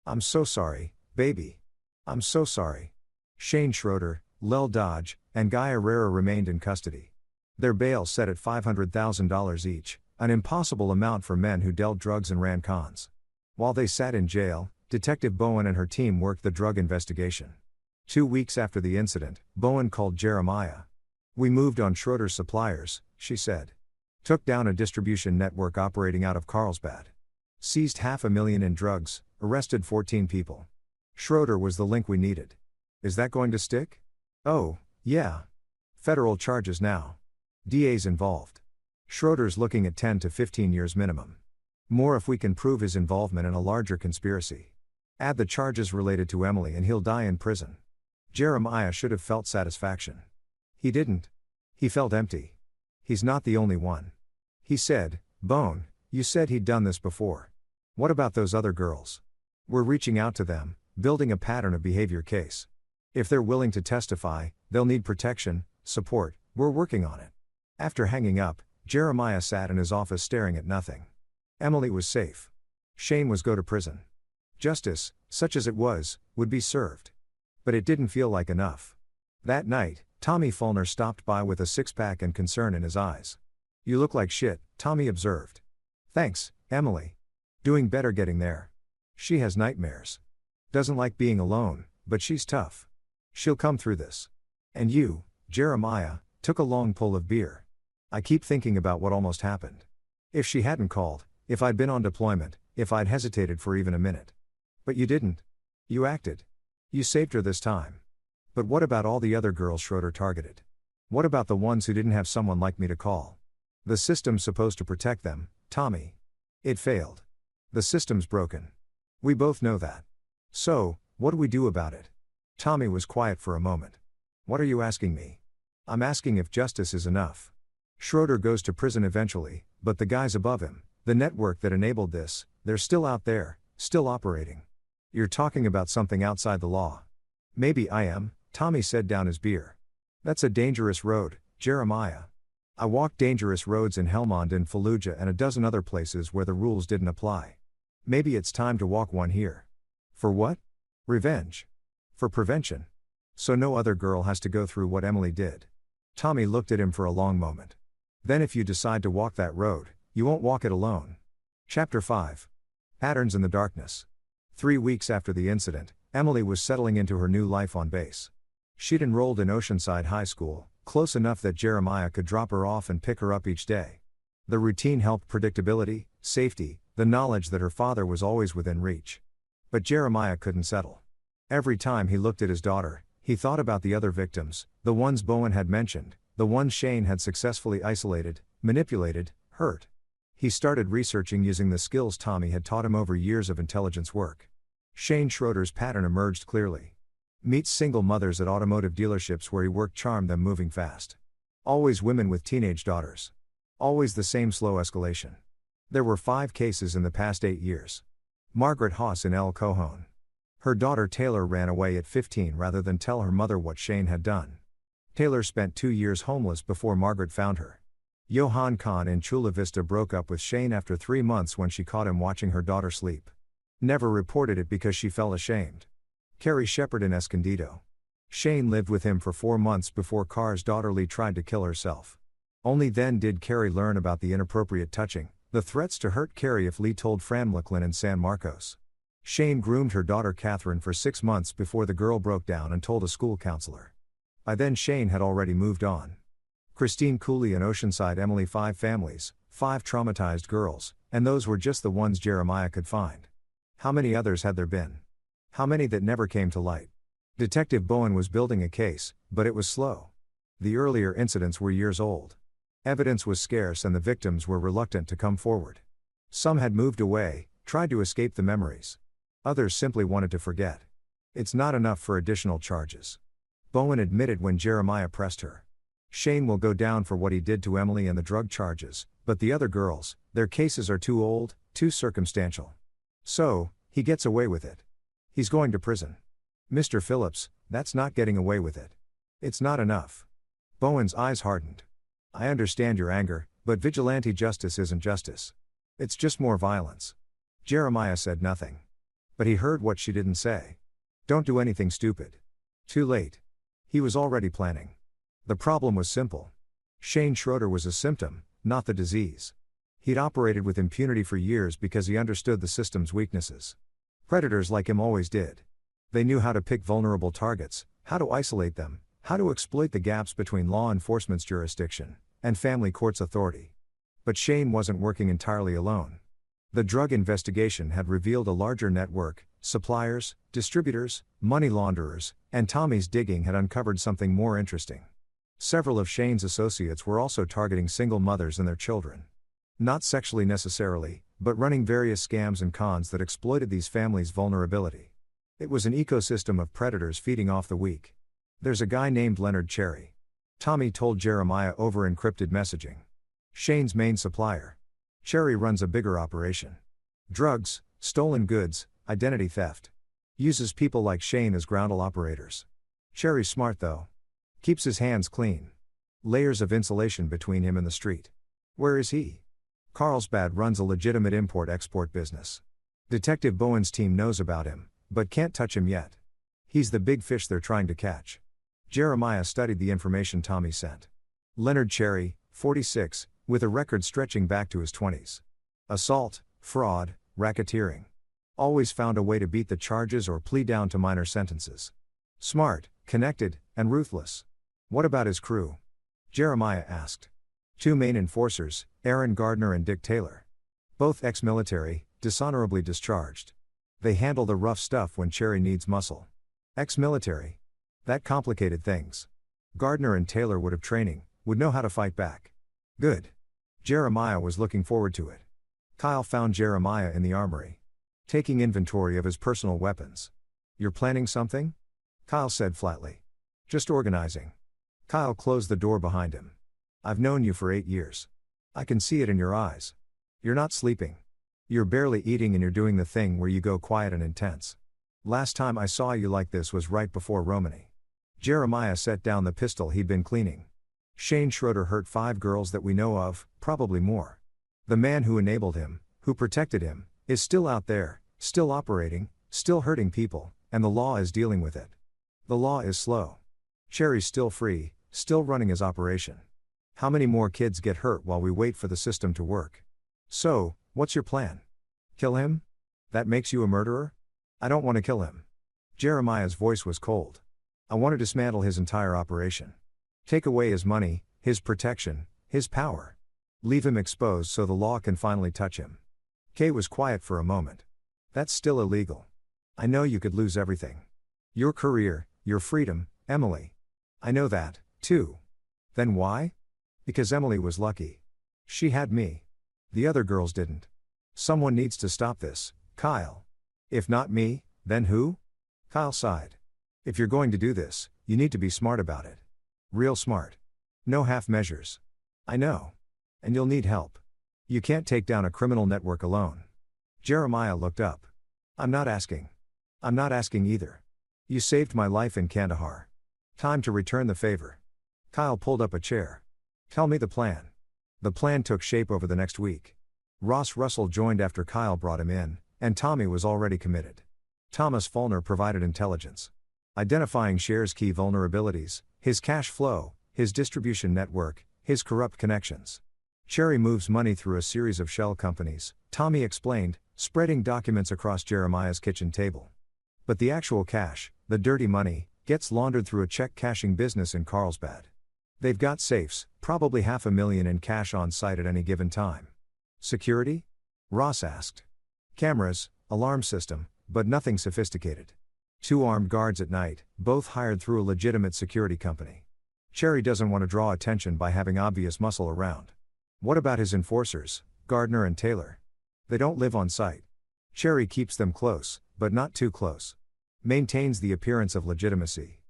Speaker 1: "I'm so sorry, baby. I'm so sorry." Shane Schroeder, Lel Dodge, and Guy Herrera remained in custody. Their bail set at $500,000 each, an impossible amount for men who dealt drugs and ran cons. While they sat in jail, Detective Bowen and her team worked the drug investigation. 2 weeks after the incident, Bowen called Jeremiah. "We moved on Schroeder's suppliers," she said. "Took down a distribution network operating out of Carlsbad. Seized $500,000 in drugs, arrested 14 people. Schroeder was the link we needed. Is that going to stick?" "Oh, yeah. Federal charges now. DA's involved. Schroeder's looking at 10 to 15 years minimum. More if we can prove his involvement in a larger conspiracy. Add the charges related to Emily and he'll die in prison." Jeremiah should have felt satisfaction. He didn't. He felt empty. "He's not the only one." He said, "Bone, you said he'd done this before. What about those other girls? We're reaching out to them, building a pattern of behavior case. If they're willing to testify, they'll need protection, support, we're working on it." After hanging up, Jeremiah sat in his office staring at nothing. Emily was safe. Shane was go to prison. Justice, such as it was, would be served. But it didn't feel like enough. That night, Tommy Fulner stopped by with a six-pack and concern in his eyes. "You look like shit," Tommy observed. "Thanks, Emily. Doing better getting there. She has nightmares. Doesn't like being alone, but she's tough. She'll come through this." And you, Jeremiah, took a long pull of beer. I keep thinking about what almost happened. If she hadn't called, if I'd been on deployment, if I'd hesitated for even a minute. But you didn't. You acted. You saved her this time. But what about all the other girls Schroeder targeted? What about the ones who didn't have someone like me to call? The system's supposed to protect them, Tommy. It failed. The system's broken. We both know that. So, what do we do about it? Tommy was quiet for a moment. What are you asking me? I'm asking if justice is enough. Schroeder goes to prison eventually, but the guys above him, the network that enabled this, they're still out there, still operating. You're talking about something outside the law. Maybe I am, Tommy said down his beer. That's a dangerous road, Jeremiah. I walked dangerous roads in Helmand and Fallujah and a dozen other places where the rules didn't apply. Maybe it's time to walk one here. For what? Revenge. For prevention. So no other girl has to go through what Emily did. Tommy looked at him for a long moment. Then if you decide to walk that road, you won't walk it alone. Chapter 5. Patterns in the Darkness. 3 weeks after the incident, Emily was settling into her new life on base. She'd enrolled in Oceanside High School, close enough that Jeremiah could drop her off and pick her up each day. The routine helped predictability, safety, the knowledge that her father was always within reach. But Jeremiah couldn't settle. Every time he looked at his daughter, he thought about the other victims, the ones Bowen had mentioned, the ones Shane had successfully isolated, manipulated, hurt. He started researching using the skills Tommy had taught him over years of intelligence work. Shane Schroeder's pattern emerged clearly. Meets single mothers at automotive dealerships where he worked, charmed them moving fast. Always women with teenage daughters. Always the same slow escalation. There were 5 cases in the past 8 years. Margaret Haas in El Cajon. Her daughter Taylor ran away at 15 rather than tell her mother what Shane had done. Taylor spent 2 years homeless before Margaret found her. Johan Khan in Chula Vista broke up with Shane after 3 months when she caught him watching her daughter sleep. Never reported it because she felt ashamed. Carrie Shepard in Escondido. Shane lived with him for 4 months before Carr's daughter Lee tried to kill herself. Only then did Carrie learn about the inappropriate touching, the threats to hurt Carrie if Lee told Fran McLean in San Marcos. Shane groomed her daughter Catherine for 6 months before the girl broke down and told a school counselor. By then Shane had already moved on. Christine Cooley in Oceanside Emily 5 families, 5 traumatized girls, and those were just the ones Jeremiah could find. How many others had there been? How many that never came to light? Detective Bowen was building a case, but it was slow. The earlier incidents were years old. Evidence was scarce and the victims were reluctant to come forward. Some had moved away, tried to escape the memories. Others simply wanted to forget. It's not enough for additional charges. Bowen admitted when Jeremiah pressed her. Shane will go down for what he did to Emily and the drug charges, but the other girls, their cases are too old, too circumstantial. So, he gets away with it. He's going to prison. Mr. Phillips, that's not getting away with it. It's not enough. Bowen's eyes hardened. I understand your anger, but vigilante justice isn't justice. It's just more violence. Jeremiah said nothing. But he heard what she didn't say. Don't do anything stupid. Too late. He was already planning. The problem was simple. Shane Schroeder was a symptom, not the disease. He'd operated with impunity for years because he understood the system's weaknesses. Predators like him always did. They knew how to pick vulnerable targets, how to isolate them, how to exploit the gaps between law enforcement's jurisdiction and family court's authority. But Shane wasn't working entirely alone. The drug investigation had revealed a larger network: suppliers, distributors, money launderers, and Tommy's digging had uncovered something more interesting. Several of Shane's associates were also targeting single mothers and their children. Not sexually necessarily, but running various scams and cons that exploited these families' vulnerability. It was an ecosystem of predators feeding off the weak. There's a guy named Leonard Cherry. Tommy told Jeremiah over encrypted messaging. Shane's main supplier. Cherry runs a bigger operation. Drugs, stolen goods, identity theft. Uses people like Shane as groundle operators. Cherry's smart though. Keeps his hands clean. Layers of insulation between him and the street. Where is he? Carlsbad runs a legitimate import-export business. Detective Bowen's team knows about him, but can't touch him yet. He's the big fish they're trying to catch. Jeremiah studied the information Tommy sent. Leonard Cherry, 46, with a record stretching back to his 20s. Assault, fraud, racketeering. Always found a way to beat the charges or plea down to minor sentences. Smart, connected, and ruthless. What about his crew? Jeremiah asked. Two main enforcers, Aaron Gardner and Dick Taylor. Both ex-military, dishonorably discharged. They handle the rough stuff when Cherry needs muscle. Ex-military. That complicated things. Gardner and Taylor would have training, would know how to fight back. Good. Jeremiah was looking forward to it. Kyle found Jeremiah in the armory, taking inventory of his personal weapons. You're planning something? Kyle said flatly. Just organizing. Kyle closed the door behind him. I've known you for 8 years. I can see it in your eyes. You're not sleeping. You're barely eating and you're doing the thing where you go quiet and intense. Last time I saw you like this was right before Romani. Jeremiah set down the pistol he'd been cleaning. Shane Schroeder hurt 5 girls that we know of, probably more. The man who enabled him, who protected him, is still out there, still operating, still hurting people, and the law is dealing with it. The law is slow. Cherry's still free, still running his operation. How many more kids get hurt while we wait for the system to work? So, what's your plan? Kill him? That makes you a murderer? I don't want to kill him. Jeremiah's voice was cold. I want to dismantle his entire operation. Take away his money, his protection, his power. Leave him exposed so the law can finally touch him. Kay was quiet for a moment. That's still illegal. I know you could lose everything. Your career, your freedom, Emily. I know that, too. Then why? Because Emily was lucky. She had me. The other girls didn't. Someone needs to stop this, Kyle. If not me, then who? Kyle sighed. If you're going to do this, you need to be smart about it. Real smart. No half measures. I know. And you'll need help. You can't take down a criminal network alone. Jeremiah looked up. I'm not asking. I'm not asking either. You saved my life in Kandahar. Time to return the favor. Kyle pulled up a chair. Tell me the plan. The plan took shape over the next week. Ross Russell joined after Kyle brought him in, and Tommy was already committed. Thomas Fulner provided intelligence. Identifying Cher's key vulnerabilities, his cash flow, his distribution network, his corrupt connections. Cherry moves money through a series of shell companies, Tommy explained, spreading documents across Jeremiah's kitchen table. But the actual cash, the dirty money, gets laundered through a check cashing business in Carlsbad. They've got safes, probably $500,000 in cash on site at any given time. Security? Ross asked. Cameras, alarm system, but nothing sophisticated. 2 armed guards at night, both hired through a legitimate security company. Cherry doesn't want to draw attention by having obvious muscle around. What about his enforcers, Gardner and Taylor? They don't live on site. Cherry keeps them close, but not too close. Maintains the appearance of legitimacy.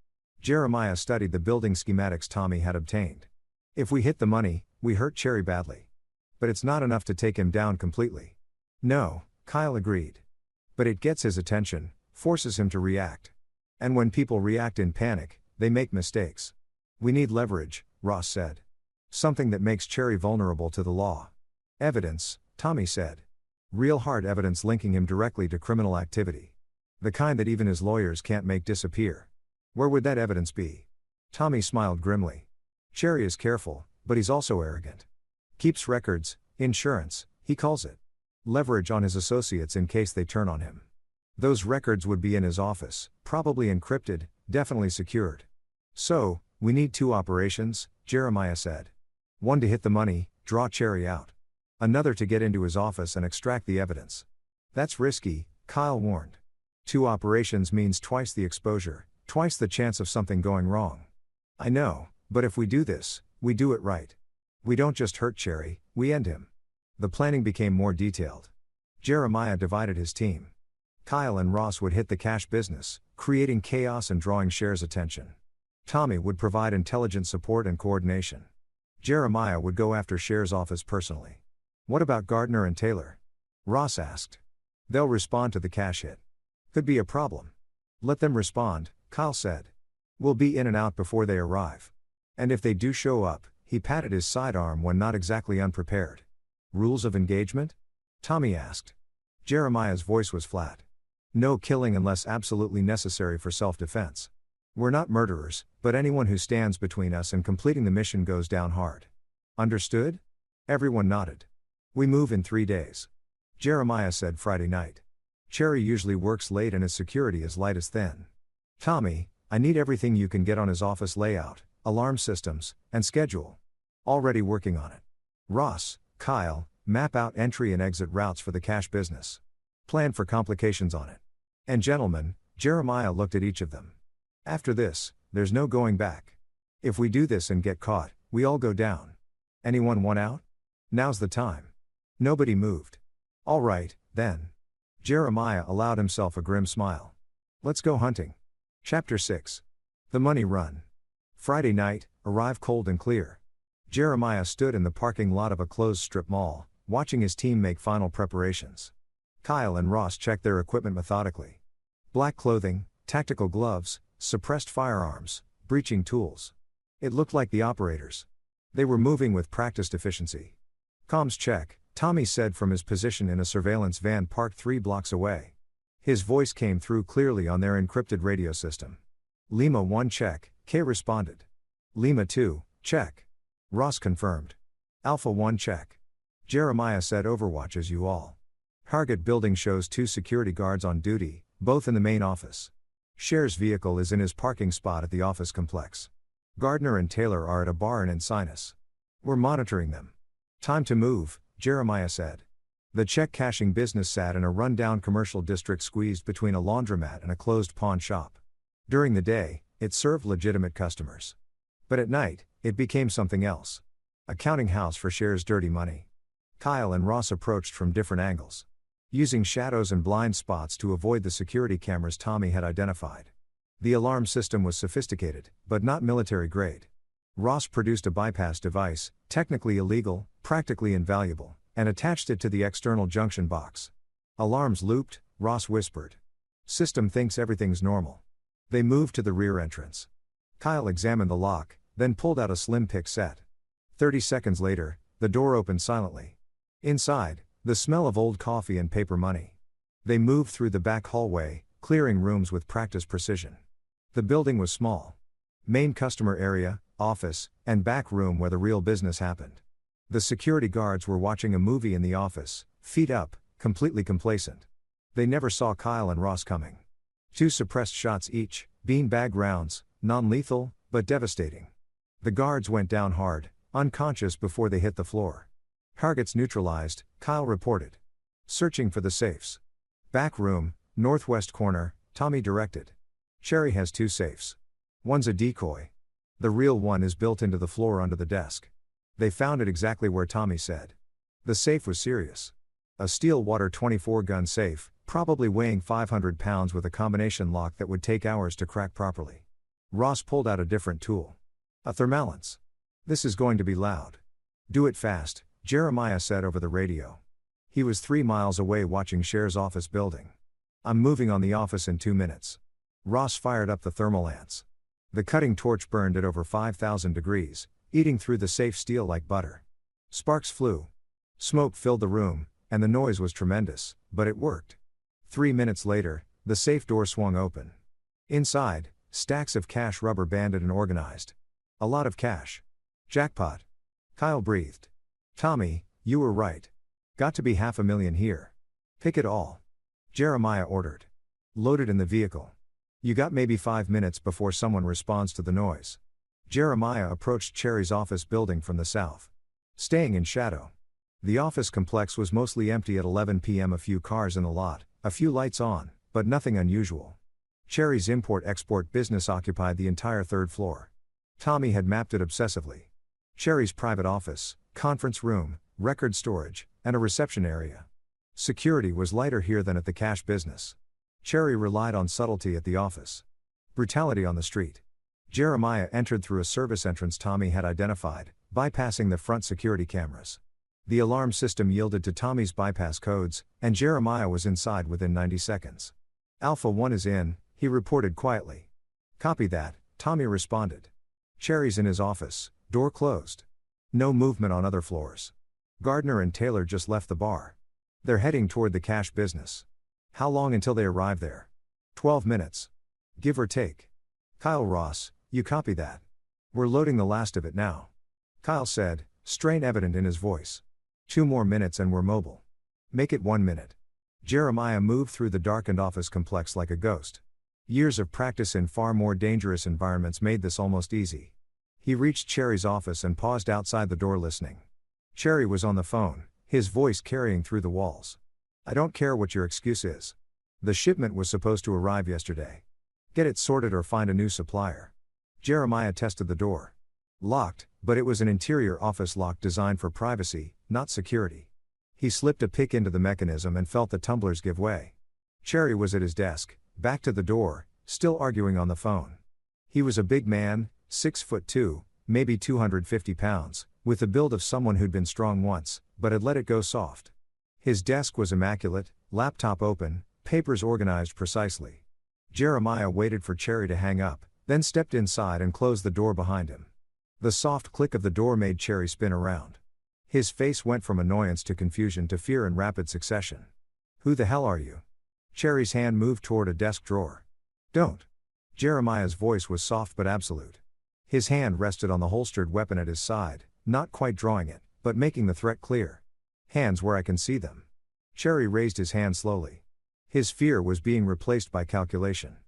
Speaker 1: Jeremiah studied the building schematics Tommy had obtained. If we hit the money, we hurt Cherry badly. But it's not enough to take him down completely. No, Kyle agreed. But it gets his attention, forces him to react. And when people react in panic, they make mistakes. We need leverage, Ross said. Something that makes Cherry vulnerable to the law. Evidence, Tommy said. Real hard evidence linking him directly to criminal activity. The kind that even his lawyers can't make disappear. Where would that evidence be? Tommy smiled grimly. Cherry is careful, but he's also arrogant. Keeps records, insurance, he calls it. Leverage on his associates in case they turn on him. Those records would be in his office, probably encrypted, definitely secured. So, we need 2 operations, Jeremiah said. One to hit the money, draw Cherry out. Another to get into his office and extract the evidence. That's risky, Kyle warned. 2 operations means twice the exposure, twice the chance of something going wrong. I know, but if we do this, we do it right. We don't just hurt Cherry, we end him. The planning became more detailed. Jeremiah divided his team. Kyle and Ross would hit the cash business, creating chaos and drawing Cher's attention. Tommy would provide intelligence support and coordination. Jeremiah would go after Cher's office personally. What about Gardner and Taylor? Ross asked. They'll respond to the cash hit. Could be a problem. Let them respond, Kyle said. We'll be in and out before they arrive. And if they do show up, he patted his sidearm when not exactly unprepared. Rules of engagement? Tommy asked. Jeremiah's voice was flat. No killing unless absolutely necessary for self-defense. We're not murderers, but anyone who stands between us and completing the mission goes down hard. Understood? Everyone nodded. We move in 3 days. Jeremiah said Friday night. Cherry usually works late and his security is light as thin. Tommy, I need everything you can get on his office layout, alarm systems, and schedule. Already working on it. Ross, Kyle, map out entry and exit routes for the cash business. Plan for complications on it. And gentlemen, Jeremiah looked at each of them. After this, there's no going back. If we do this and get caught, we all go down. Anyone want out? Now's the time. Nobody moved. All right, then. Jeremiah allowed himself a grim smile. Let's go hunting. Chapter 6. The Money Run. Friday night, arrived cold and clear. Jeremiah stood in the parking lot of a closed strip mall, watching his team make final preparations. Kyle and Ross checked their equipment methodically. Black clothing, tactical gloves, suppressed firearms, breaching tools. It looked like the operators. They were moving with practiced efficiency. Comms check, Tommy said from his position in a surveillance van parked 3 blocks away. His voice came through clearly on their encrypted radio system. Lima 1 check, K responded. Lima 2, check. Ross confirmed. Alpha 1 check. Jeremiah said Overwatch as you all. Target building shows 2 security guards on duty, both in the main office. Cher's vehicle is in his parking spot at the office complex. Gardner and Taylor are at a bar in Encinas. We're monitoring them. Time to move, Jeremiah said. The check cashing business sat in a run-down commercial district squeezed between a laundromat and a closed pawn shop. During the day, it served legitimate customers. But at night, it became something else. A counting house for Cher's dirty money. Kyle and Ross approached from different angles. Using shadows and blind spots to avoid the security cameras Tommy had identified. The alarm system was sophisticated, but not military grade. Ross produced a bypass device, technically illegal, practically invaluable, and attached it to the external junction box. Alarms looped, Ross whispered. System thinks everything's normal. They moved to the rear entrance. Kyle examined the lock, then pulled out a slim pick set. 30 seconds later, the door opened silently. Inside, the smell of old coffee and paper money. They moved through the back hallway, clearing rooms with practiced precision. The building was small. Main customer area, office, and back room where the real business happened. The security guards were watching a movie in the office, feet up, completely complacent. They never saw Kyle and Ross coming. 2 suppressed shots each, beanbag rounds, non-lethal, but devastating. The guards went down hard, unconscious before they hit the floor. Targets neutralized, Kyle reported. Searching for the safes. Back room, northwest corner, Tommy directed. Cherry has 2 safes. One's a decoy. The real one is built into the floor under the desk. They found it exactly where Tommy said. The safe was serious. A Stillwater 24-gun safe, probably weighing 500 pounds with a combination lock that would take hours to crack properly. Ross pulled out a different tool. A thermalance. This is going to be loud. Do it fast, Jeremiah said over the radio. He was 3 miles away watching Cher's office building. I'm moving on the office in 2 minutes. Ross fired up the thermalance. The cutting torch burned at over 5,000 degrees, eating through the safe steel like butter. Sparks flew. Smoke filled the room, and the noise was tremendous, but it worked. 3 minutes later, the safe door swung open. Inside, stacks of cash rubber banded and organized. A lot of cash. Jackpot. Kyle breathed. Tommy, you were right. Got to be $500,000 here. Pick it all. Jeremiah ordered. Load it in the vehicle. You got maybe 5 minutes before someone responds to the noise. Jeremiah approached Cherry's office building from the south. Staying in shadow. The office complex was mostly empty at 11 p.m. A few cars in the lot, a few lights on, but nothing unusual. Cherry's import-export business occupied the entire 3rd floor. Tommy had mapped it obsessively. Cherry's private office, conference room, record storage, and a reception area. Security was lighter here than at the cash business. Cherry relied on subtlety at the office. Brutality on the street. Jeremiah entered through a service entrance Tommy had identified, bypassing the front security cameras. The alarm system yielded to Tommy's bypass codes, and Jeremiah was inside within 90 seconds. Alpha 1 is in, he reported quietly. Copy that, Tommy responded. Cherry's in his office, door closed. No movement on other floors. Gardner and Taylor just left the bar. They're heading toward the cash business. How long until they arrive there? 12 minutes. Give or take. Kyle Ross, you copy that? We're loading the last of it now. Kyle said, strain evident in his voice. 2 more minutes and we're mobile. Make it 1 minute. Jeremiah moved through the darkened office complex like a ghost. Years of practice in far more dangerous environments made this almost easy. He reached Cherry's office and paused outside the door listening. Cherry was on the phone, his voice carrying through the walls. I don't care what your excuse is. The shipment was supposed to arrive yesterday. Get it sorted or find a new supplier. Jeremiah tested the door. Locked, but it was an interior office lock designed for privacy, not security. He slipped a pick into the mechanism and felt the tumblers give way. Cherry was at his desk, back to the door, still arguing on the phone. He was a big man, 6'2", maybe 250 pounds, with the build of someone who'd been strong once, but had let it go soft. His desk was immaculate, laptop open, papers organized precisely. Jeremiah waited for Cherry to hang up, then stepped inside and closed the door behind him. The soft click of the door made Cherry spin around. His face went from annoyance to confusion to fear in rapid succession. Who the hell are you? Cherry's hand moved toward a desk drawer. Don't. Jeremiah's voice was soft but absolute. His hand rested on the holstered weapon at his side, not quite drawing it, but making the threat clear. Hands where I can see them. Cherry raised his hand slowly. His fear was being replaced by calculation.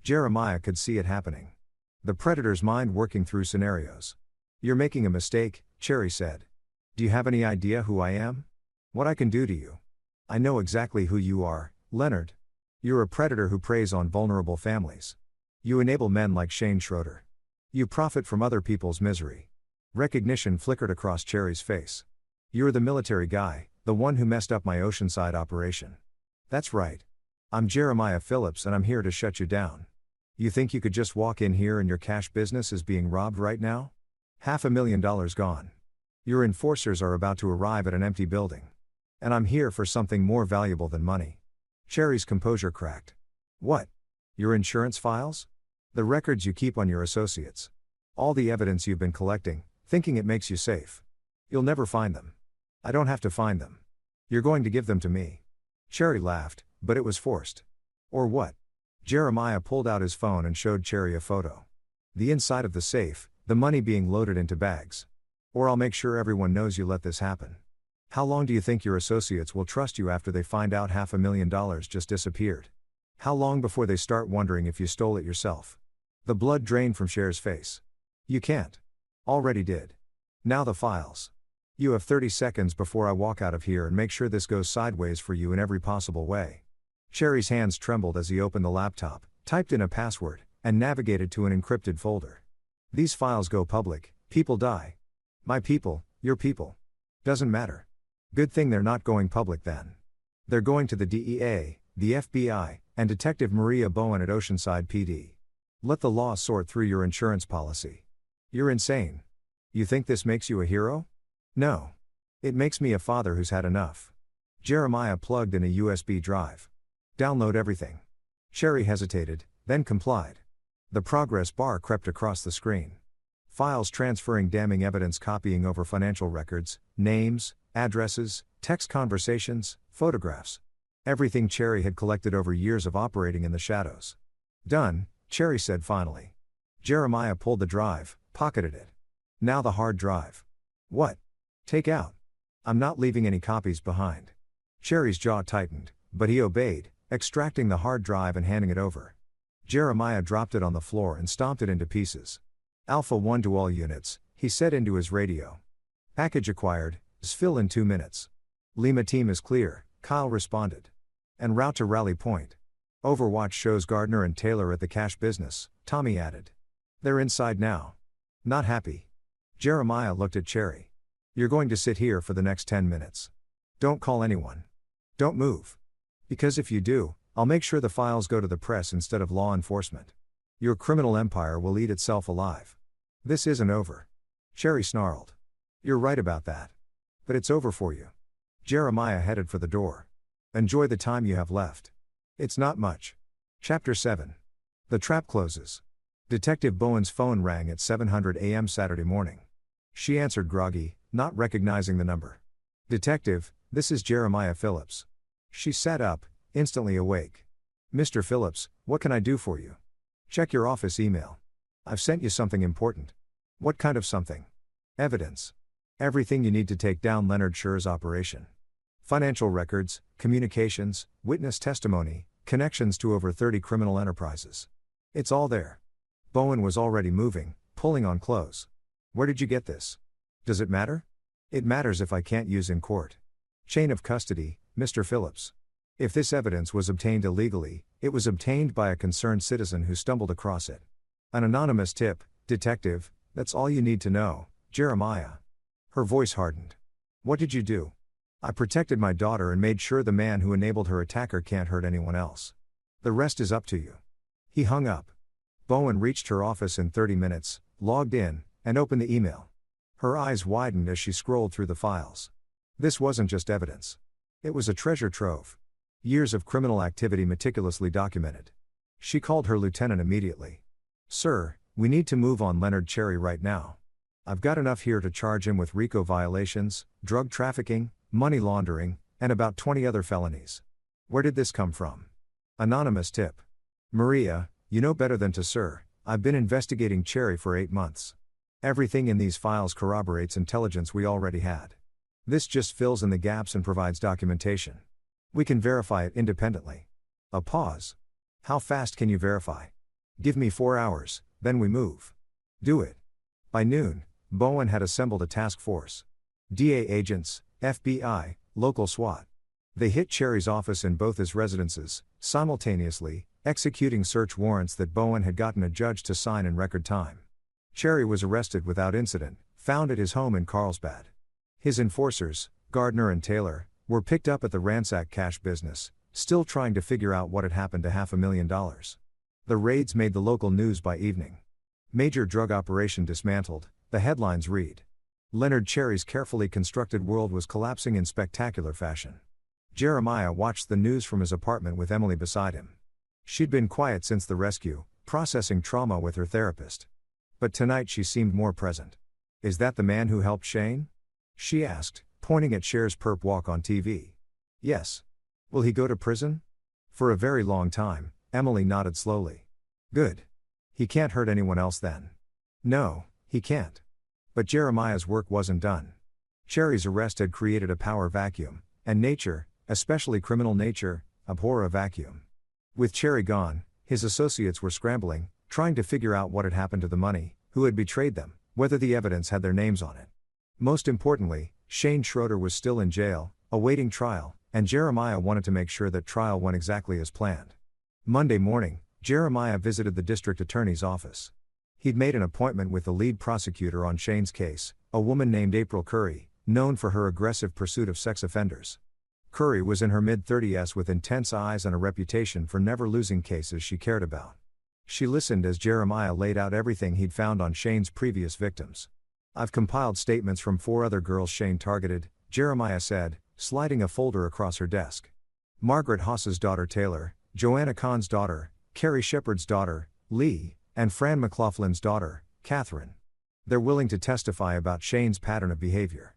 Speaker 1: Jeremiah could see it happening. The predator's mind working through scenarios. You're making a mistake, Cherry said. Do you have any idea who I am? What I can do to you? I know exactly who you are, Leonard. You're a predator who preys on vulnerable families. You enable men like Shane Schroeder. You profit from other people's misery. Recognition flickered across Cherry's face. You're the military guy, the one who messed up my Oceanside operation. That's right. I'm Jeremiah Phillips and I'm here to shut you down. You think you could just walk in here and your cash business is being robbed right now? $500,000 gone. Your enforcers are about to arrive at an empty building. And I'm here for something more valuable than money. Cherry's composure cracked. What? Your insurance files? The records you keep on your associates. All the evidence you've been collecting, thinking it makes you safe. You'll never find them. I don't have to find them. You're going to give them to me. Cherry laughed, but it was forced. Or what? Jeremiah pulled out his phone and showed Cherry a photo. The inside of the safe, the money being loaded into bags. Or I'll make sure everyone knows you let this happen. How long do you think your associates will trust you after they find out $500,000 just disappeared? How long before they start wondering if you stole it yourself? The blood drained from Cher's face. You can't. Already did. Now the files. You have 30 seconds before I walk out of here and make sure this goes sideways for you in every possible way. Cherry's hands trembled as he opened the laptop, typed in a password, and navigated to an encrypted folder. These files go public, people die. My people, your people. Doesn't matter. Good thing they're not going public then. They're going to the DEA, the FBI, and Detective Maria Bowen at Oceanside PD. Let the law sort through your insurance policy. You're insane. You think this makes you a hero? No. It makes me a father who's had enough. Jeremiah plugged in a USB drive. Download everything. Cherry hesitated, then complied. The progress bar crept across the screen. Files transferring damning evidence, copying over financial records, names, addresses, text conversations, photographs. Everything Cherry had collected over years of operating in the shadows. Done, Cherry said finally. Jeremiah pulled the drive, pocketed it. Now the hard drive. What? Take out. I'm not leaving any copies behind. Cherry's jaw tightened, but he obeyed, extracting the hard drive and handing it over. Jeremiah dropped it on the floor and stomped it into pieces. Alpha 1 to all units, he said into his radio. Package acquired, SFIL in 2 minutes. Lima team is clear, Kyle responded. En route to Rally Point. Overwatch shows Gardner and Taylor at the cash business, Tommy added. They're inside now. Not happy. Jeremiah looked at Cherry. You're going to sit here for the next 10 minutes. Don't call anyone. Don't move. Because if you do, I'll make sure the files go to the press instead of law enforcement. Your criminal empire will eat itself alive. This isn't over. Cherry snarled. You're right about that. But it's over for you. Jeremiah headed for the door. Enjoy the time you have left. It's not much. Chapter 7. The trap closes. Detective Bowen's phone rang at 7:00 a.m. Saturday morning. She answered groggy, not recognizing the number. Detective, this is Jeremiah Phillips. She sat up, instantly awake. Mr. Phillips, what can I do for you? Check your office email. I've sent you something important. What kind of something? Evidence. Everything you need to take down Leonard Scher's operation. Financial records, communications, witness testimony, connections to over 30 criminal enterprises. It's all there. Bowen was already moving, pulling on clothes. Where did you get this? Does it matter? It matters if I can't use in court. Chain of custody, Mr. Phillips. If this evidence was obtained illegally, it was obtained by a concerned citizen who stumbled across it. An anonymous tip, detective, that's all you need to know, Jeremiah. Her voice hardened. What did you do? I protected my daughter and made sure the man who enabled her attacker can't hurt anyone else. The rest is up to you. He hung up. Bowen reached her office in 30 minutes, logged in, and opened the email. Her eyes widened as she scrolled through the files. This wasn't just evidence. It was a treasure trove. Years of criminal activity meticulously documented. She called her lieutenant immediately. Sir, we need to move on Leonard Cherry right now. I've got enough here to charge him with RICO violations, drug trafficking, money laundering, and about 20 other felonies. Where did this come from? Anonymous tip. Maria, you know better than to, sir. I've been investigating Cherry for 8 months. Everything in these files corroborates intelligence we already had. This just fills in the gaps and provides documentation. We can verify it independently. A pause. How fast can you verify? Give me 4 hours, then we move. Do it. By noon, Bowen had assembled a task force. DA agents, FBI, local SWAT. They hit Cherry's office in both his residences, simultaneously, executing search warrants that Bowen had gotten a judge to sign in record time. Cherry was arrested without incident, found at his home in Carlsbad. His enforcers, Gardner and Taylor, were picked up at the ransack cash business, still trying to figure out what had happened to $500,000. The raids made the local news by evening. Major drug operation dismantled, the headlines read. Leonard Cherry's carefully constructed world was collapsing in spectacular fashion. Jeremiah watched the news from his apartment with Emily beside him. She'd been quiet since the rescue, processing trauma with her therapist. But tonight she seemed more present. Is that the man who helped Shane? She asked, pointing at Cher's perp walk on TV. Yes. Will he go to prison? For a very long time, Emily nodded slowly. Good. He can't hurt anyone else then. No, he can't. But Jeremiah's work wasn't done. Cherry's arrest had created a power vacuum, and nature, especially criminal nature, abhor a vacuum. With Cherry gone, his associates were scrambling, trying to figure out what had happened to the money, who had betrayed them, whether the evidence had their names on it. Most importantly, Shane Schroeder was still in jail, awaiting trial, and Jeremiah wanted to make sure that trial went exactly as planned. Monday morning, Jeremiah visited the district attorney's office. He'd made an appointment with the lead prosecutor on Shane's case, a woman named April Curry, known for her aggressive pursuit of sex offenders. Curry was in her mid-30s with intense eyes and a reputation for never losing cases she cared about. She listened as Jeremiah laid out everything he'd found on Shane's previous victims. I've compiled statements from 4 other girls Shane targeted, Jeremiah said, sliding a folder across her desk. Margaret Haas's daughter Taylor, Joanna Kahn's daughter, Carrie Shepard's daughter, Lee, and Fran McLaughlin's daughter, Catherine. They're willing to testify about Shane's pattern of behavior.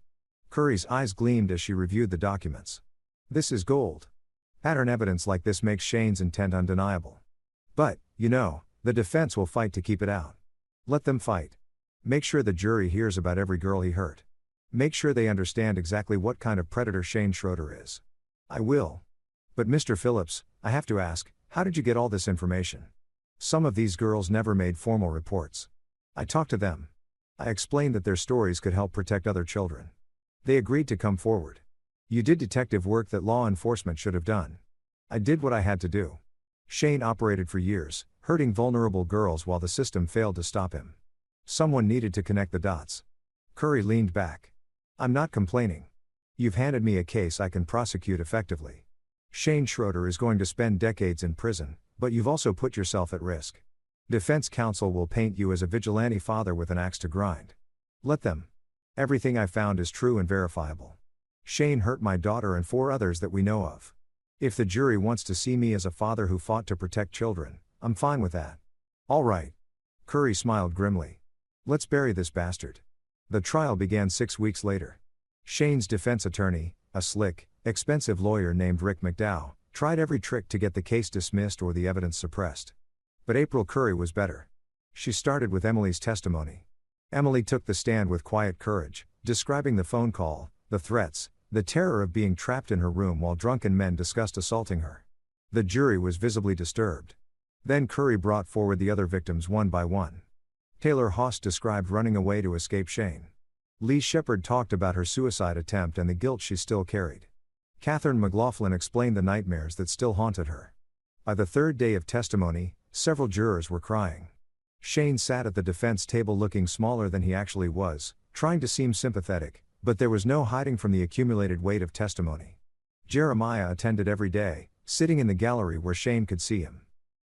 Speaker 1: Curry's eyes gleamed as she reviewed the documents. This is gold. Pattern evidence like this makes Shane's intent undeniable. But, the defense will fight to keep it out. Let them fight. Make sure the jury hears about every girl he hurt. Make sure they understand exactly what kind of predator Shane Schroeder is. I will. But Mr. Phillips, I have to ask, how did you get all this information? Some of these girls never made formal reports. I talked to them. I explained that their stories could help protect other children. They agreed to come forward. You did detective work that law enforcement should have done. I did what I had to do. Shane operated for years, hurting vulnerable girls while the system failed to stop him. Someone needed to connect the dots. Curry leaned back. I'm not complaining. You've handed me a case I can prosecute effectively. Shane Schroeder is going to spend decades in prison, but you've also put yourself at risk. Defense counsel will paint you as a vigilante father with an axe to grind. Let them. Everything I found is true and verifiable. Shane hurt my daughter and 4 others that we know of. If the jury wants to see me as a father who fought to protect children, I'm fine with that. All right. Curry smiled grimly. Let's bury this bastard. The trial began 6 weeks later. Shane's defense attorney, a slick, expensive lawyer named Rick McDowell, tried every trick to get the case dismissed or the evidence suppressed. But April Curry was better. She started with Emily's testimony. Emily took the stand with quiet courage, describing the phone call, the threats, the terror of being trapped in her room while drunken men discussed assaulting her. The jury was visibly disturbed. Then Curry brought forward the other victims one by one. Taylor Haas described running away to escape Shane. Lee Shepard talked about her suicide attempt and the guilt she still carried. Catherine McLaughlin explained the nightmares that still haunted her. By the third day of testimony, several jurors were crying. Shane sat at the defense table looking smaller than he actually was, trying to seem sympathetic, but there was no hiding from the accumulated weight of testimony. Jeremiah attended every day, sitting in the gallery where Shane could see him.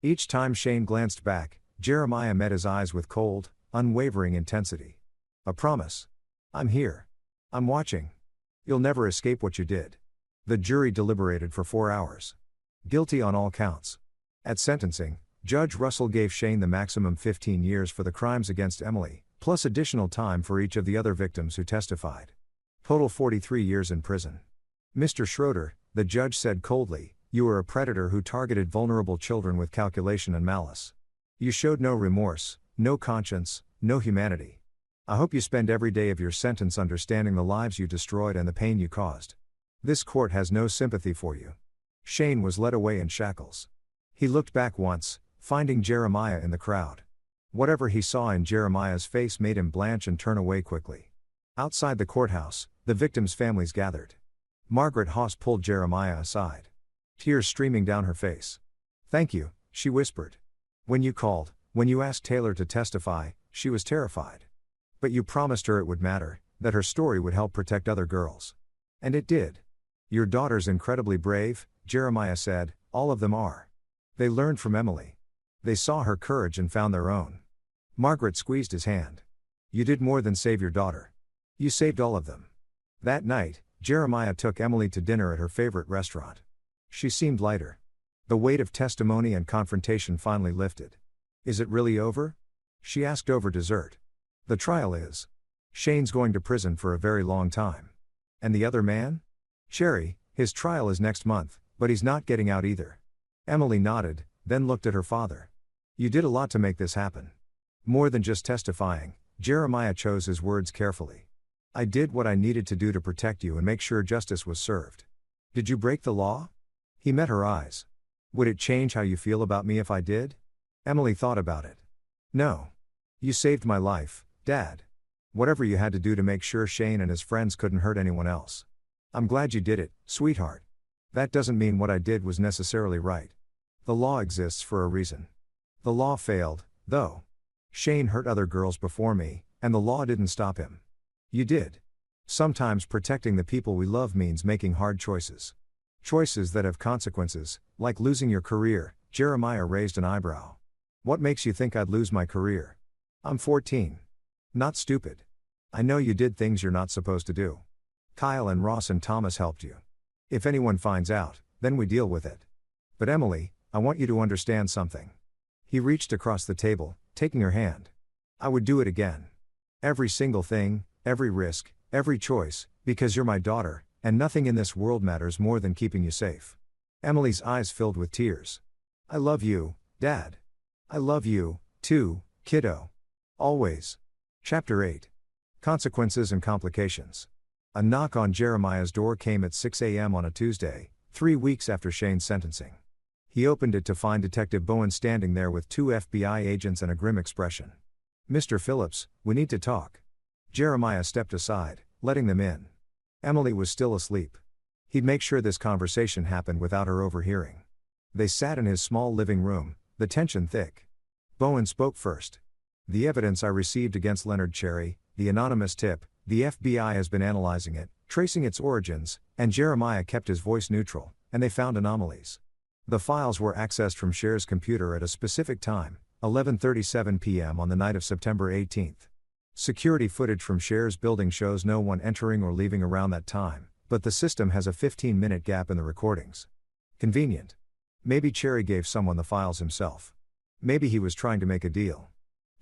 Speaker 1: Each time Shane glanced back, Jeremiah met his eyes with cold, unwavering intensity. A promise. I'm here. I'm watching. You'll never escape what you did. The jury deliberated for 4 hours. Guilty on all counts. At sentencing, Judge Russell gave Shane the maximum 15 years for the crimes against Emily, plus additional time for each of the other victims who testified. Total 43 years in prison. Mr. Schroeder, the judge said coldly, you were a predator who targeted vulnerable children with calculation and malice. You showed no remorse, no conscience, no humanity. I hope you spend every day of your sentence understanding the lives you destroyed and the pain you caused. This court has no sympathy for you. Shane was led away in shackles. He looked back once, finding Jeremiah in the crowd. Whatever he saw in Jeremiah's face made him blanch and turn away quickly. Outside the courthouse, the victims' families gathered. Margaret Haas pulled Jeremiah aside. Tears streaming down her face. Thank you, she whispered. When you called, when you asked Taylor to testify, she was terrified. But you promised her it would matter, that her story would help protect other girls. And it did. Your daughter's incredibly brave, Jeremiah said, all of them are. They learned from Emily. They saw her courage and found their own. Margaret squeezed his hand. You did more than save your daughter. You saved all of them. That night, Jeremiah took Emily to dinner at her favorite restaurant. She seemed lighter. The weight of testimony and confrontation finally lifted. Is it really over? She asked over dessert. The trial is. Shane's going to prison for a very long time. And the other man? Cherry, his trial is next month, but he's not getting out either. Emily nodded, then looked at her father. You did a lot to make this happen. More than just testifying, Jeremiah chose his words carefully. I did what I needed to do to protect you and make sure justice was served. Did you break the law? He met her eyes. Would it change how you feel about me if I did? Emily thought about it. No. You saved my life, Dad. Whatever you had to do to make sure Shane and his friends couldn't hurt anyone else. I'm glad you did it, sweetheart. That doesn't mean what I did was necessarily right. The law exists for a reason. The law failed, though. Shane hurt other girls before me, and the law didn't stop him. You did. Sometimes protecting the people we love means making hard choices. Choices that have consequences, like losing your career. Jeremiah raised an eyebrow. What makes you think I'd lose my career? I'm 14. Not stupid. I know you did things you're not supposed to do. Kyle and Ross and Thomas helped you. If anyone finds out, then we deal with it. But Emily, I want you to understand something. He reached across the table, taking her hand. I would do it again. Every single thing, every risk, every choice, because you're my daughter, and nothing in this world matters more than keeping you safe. Emily's eyes filled with tears. I love you, Dad. I love you, too, kiddo. Always. Chapter 8. Consequences and Complications. A knock on Jeremiah's door came at 6 a.m. on a Tuesday, 3 weeks after Shane's sentencing. He opened it to find Detective Bowen standing there with 2 FBI agents and a grim expression. Mr. Phillips, we need to talk. Jeremiah stepped aside, letting them in. Emily was still asleep. He'd make sure this conversation happened without her overhearing. They sat in his small living room, the tension thick. Bowen spoke first. The evidence I received against Leonard Cherry, the anonymous tip, the FBI has been analyzing it, tracing its origins, and Jeremiah kept his voice neutral, and they found anomalies. The files were accessed from Cher's computer at a specific time, 11:37 p.m. on the night of September 18. Security footage from Cher's building shows no one entering or leaving around that time, but the system has a 15-minute gap in the recordings. Convenient. Maybe Cherry gave someone the files himself. Maybe he was trying to make a deal.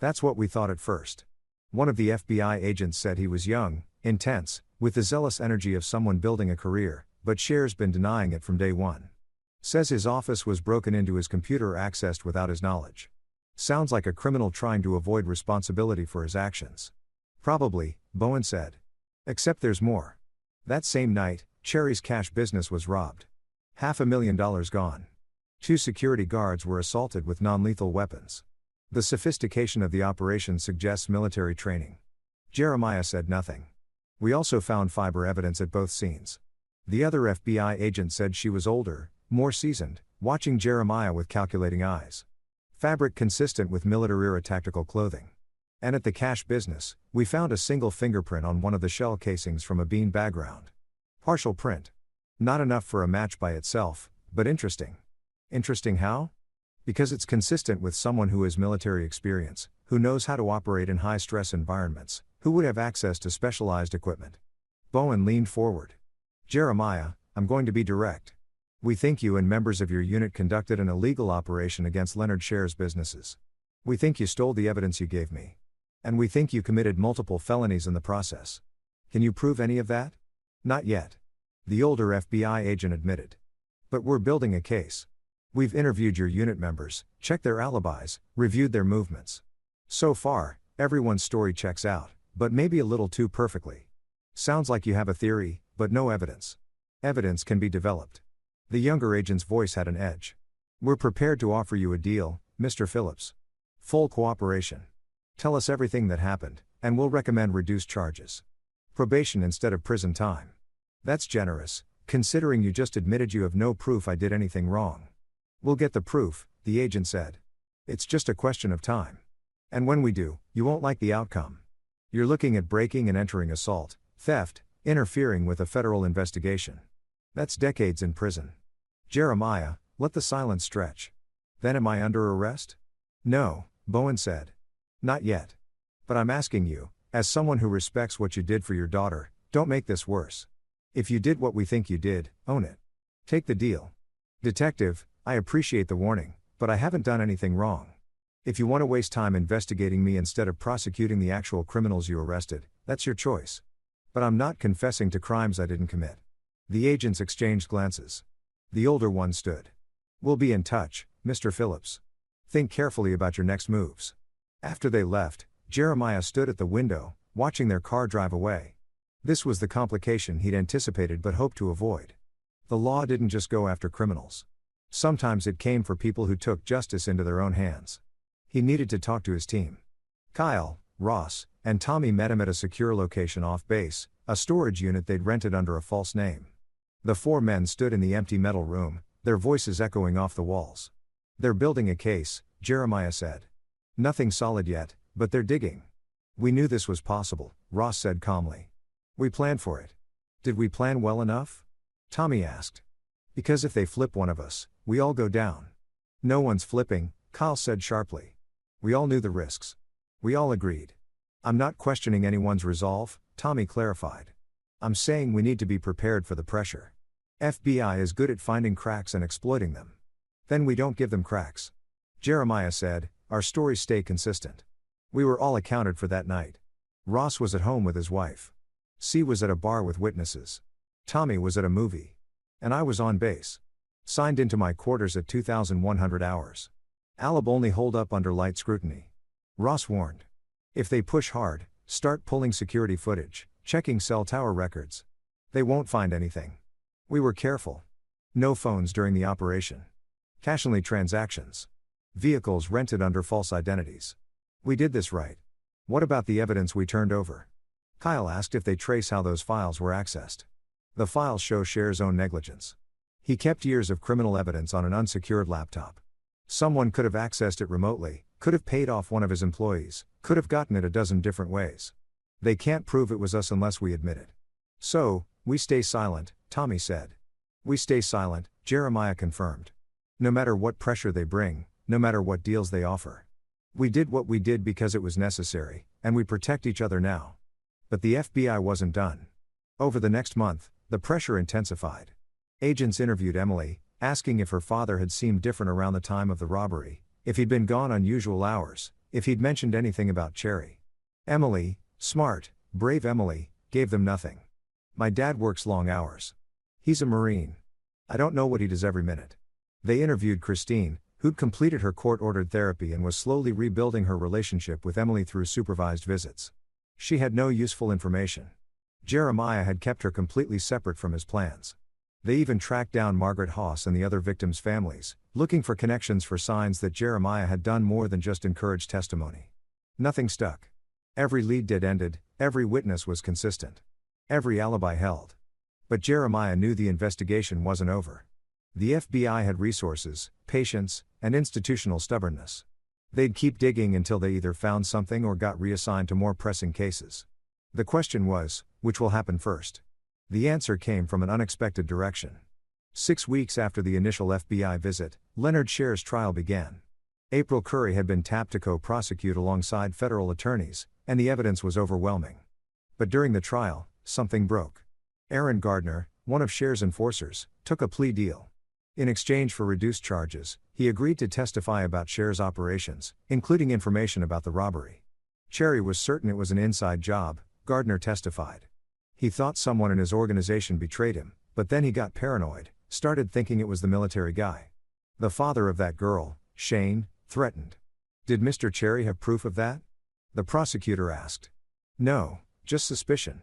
Speaker 1: That's what we thought at first. One of the FBI agents said he was young, intense, with the zealous energy of someone building a career, but Cher's been denying it from day one. Says his office was broken into, his computer accessed without his knowledge. Sounds like a criminal trying to avoid responsibility for his actions. Probably, Bowen said. Except there's more. That same night, Cherry's cash business was robbed. $500,000 gone. 2 security guards were assaulted with non-lethal weapons. The sophistication of the operation suggests military training. Jeremiah said nothing. We also found fiber evidence at both scenes. The other FBI agent said she was older, more seasoned, watching Jeremiah with calculating eyes. Fabric consistent with military-era tactical clothing. And at the cash business, we found a single fingerprint on one of the shell casings from a bean background. Partial print. Not enough for a match by itself, but interesting. Interesting how? Because it's consistent with someone who has military experience, who knows how to operate in high-stress environments, who would have access to specialized equipment. Bowen leaned forward. Jeremiah, I'm going to be direct. We think you and members of your unit conducted an illegal operation against Leonard Scher's businesses. We think you stole the evidence you gave me. And we think you committed multiple felonies in the process. Can you prove any of that? Not yet. The older FBI agent admitted. But we're building a case. We've interviewed your unit members, checked their alibis, reviewed their movements. So far, everyone's story checks out, but maybe a little too perfectly. Sounds like you have a theory, but no evidence. Evidence can be developed. The younger agent's voice had an edge. We're prepared to offer you a deal, Mr. Phillips. Full cooperation. Tell us everything that happened, and we'll recommend reduced charges. Probation instead of prison time. That's generous, considering you just admitted you have no proof I did anything wrong. We'll get the proof, the agent said. It's just a question of time. And when we do, you won't like the outcome. You're looking at breaking and entering assault, theft, interfering with a federal investigation. That's decades in prison. Jeremiah, let the silence stretch. Then am I under arrest? No, Bowen said. Not yet. But I'm asking you, as someone who respects what you did for your daughter, don't make this worse. If you did what we think you did, own it. Take the deal. Detective, I appreciate the warning, but I haven't done anything wrong. If you want to waste time investigating me instead of prosecuting the actual criminals you arrested, that's your choice. But I'm not confessing to crimes I didn't commit. The agents exchanged glances. The older one stood. We'll be in touch, Mr. Phillips. Think carefully about your next moves. After they left, Jeremiah stood at the window, watching their car drive away. This was the complication he'd anticipated but hoped to avoid. The law didn't just go after criminals. Sometimes it came for people who took justice into their own hands. He needed to talk to his team. Kyle, Ross, and Tommy met him at a secure location off base, a storage unit they'd rented under a false name. The four men stood in the empty metal room, their voices echoing off the walls. They're building a case, Jeremiah said. Nothing solid yet, but they're digging. We knew this was possible, Ross said calmly. We planned for it. Did we plan well enough? Tommy asked. Because if they flip one of us, we all go down. No one's flipping, Kyle said sharply. We all knew the risks. We all agreed. I'm not questioning anyone's resolve, Tommy clarified. I'm saying we need to be prepared for the pressure. FBI is good at finding cracks and exploiting them. Then we don't give them cracks. Jeremiah said, our stories stay consistent. We were all accounted for that night. Ross was at home with his wife. C was at a bar with witnesses. Tommy was at a movie. And I was on base. Signed into my quarters at 2,100 hours. Alib only hold up under light scrutiny. Ross warned. If they push hard, start pulling security footage, checking cell tower records. They won't find anything. We were careful. No phones during the operation. Cash-only transactions. Vehicles rented under false identities. We did this right. What about the evidence we turned over? Kyle asked if they trace how those files were accessed. The files show Scher's own negligence. He kept years of criminal evidence on an unsecured laptop. Someone could have accessed it remotely, could have paid off one of his employees, could have gotten it a dozen different ways. They can't prove it was us unless we admit it. So, we stay silent, Tommy said. We stay silent, Jeremiah confirmed. No matter what pressure they bring, no matter what deals they offer. We did what we did because it was necessary, and we protect each other now. But the FBI wasn't done. Over the next month, the pressure intensified. Agents interviewed Emily, asking if her father had seemed different around the time of the robbery, if he'd been gone unusual hours, if he'd mentioned anything about Cherry. Emily, smart, brave Emily, gave them nothing. My dad works long hours. He's a Marine. I don't know what he does every minute. They interviewed Christine, who'd completed her court-ordered therapy and was slowly rebuilding her relationship with Emily through supervised visits. She had no useful information. Jeremiah had kept her completely separate from his plans. They even tracked down Margaret Haas and the other victims' families, looking for connections for signs that Jeremiah had done more than just encourage testimony. Nothing stuck. Every lead dead-ended, every witness was consistent. Every alibi held. But Jeremiah knew the investigation wasn't over. The FBI had resources, patience, and institutional stubbornness. They'd keep digging until they either found something or got reassigned to more pressing cases. The question was, which will happen first? The answer came from an unexpected direction. 6 weeks after the initial FBI visit, Leonard Scher's trial began. April Curry had been tapped to co-prosecute alongside federal attorneys, and the evidence was overwhelming. But during the trial, something broke. Aaron Gardner, one of Scher's enforcers, took a plea deal. In exchange for reduced charges, he agreed to testify about Scher's operations, including information about the robbery. Cherry was certain it was an inside job, Gardner testified. He thought someone in his organization betrayed him, but then he got paranoid, started thinking it was the military guy. The father of that girl, Shane, threatened. Did Mr. Cherry have proof of that? The prosecutor asked. No, just suspicion.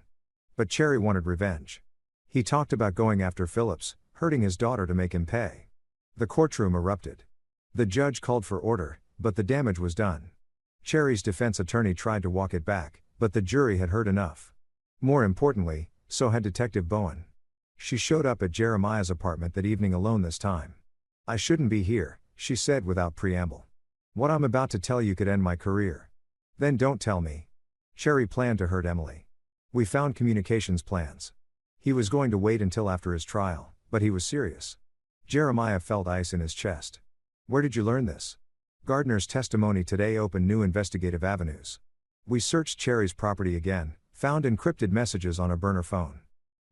Speaker 1: But Cherry wanted revenge. He talked about going after Phillips, hurting his daughter to make him pay. The courtroom erupted. The judge called for order, but the damage was done. Cherry's defense attorney tried to walk it back, but the jury had heard enough. More importantly, so had Detective Bowen. She showed up at Jeremiah's apartment that evening alone this time. I shouldn't be here, she said without preamble. What I'm about to tell you could end my career. Then don't tell me. Cherry planned to hurt Emily. We found communications plans. He was going to wait until after his trial, but he was serious. Jeremiah felt ice in his chest. Where did you learn this? Gardner's testimony today opened new investigative avenues. We searched Cherry's property again, found encrypted messages on a burner phone.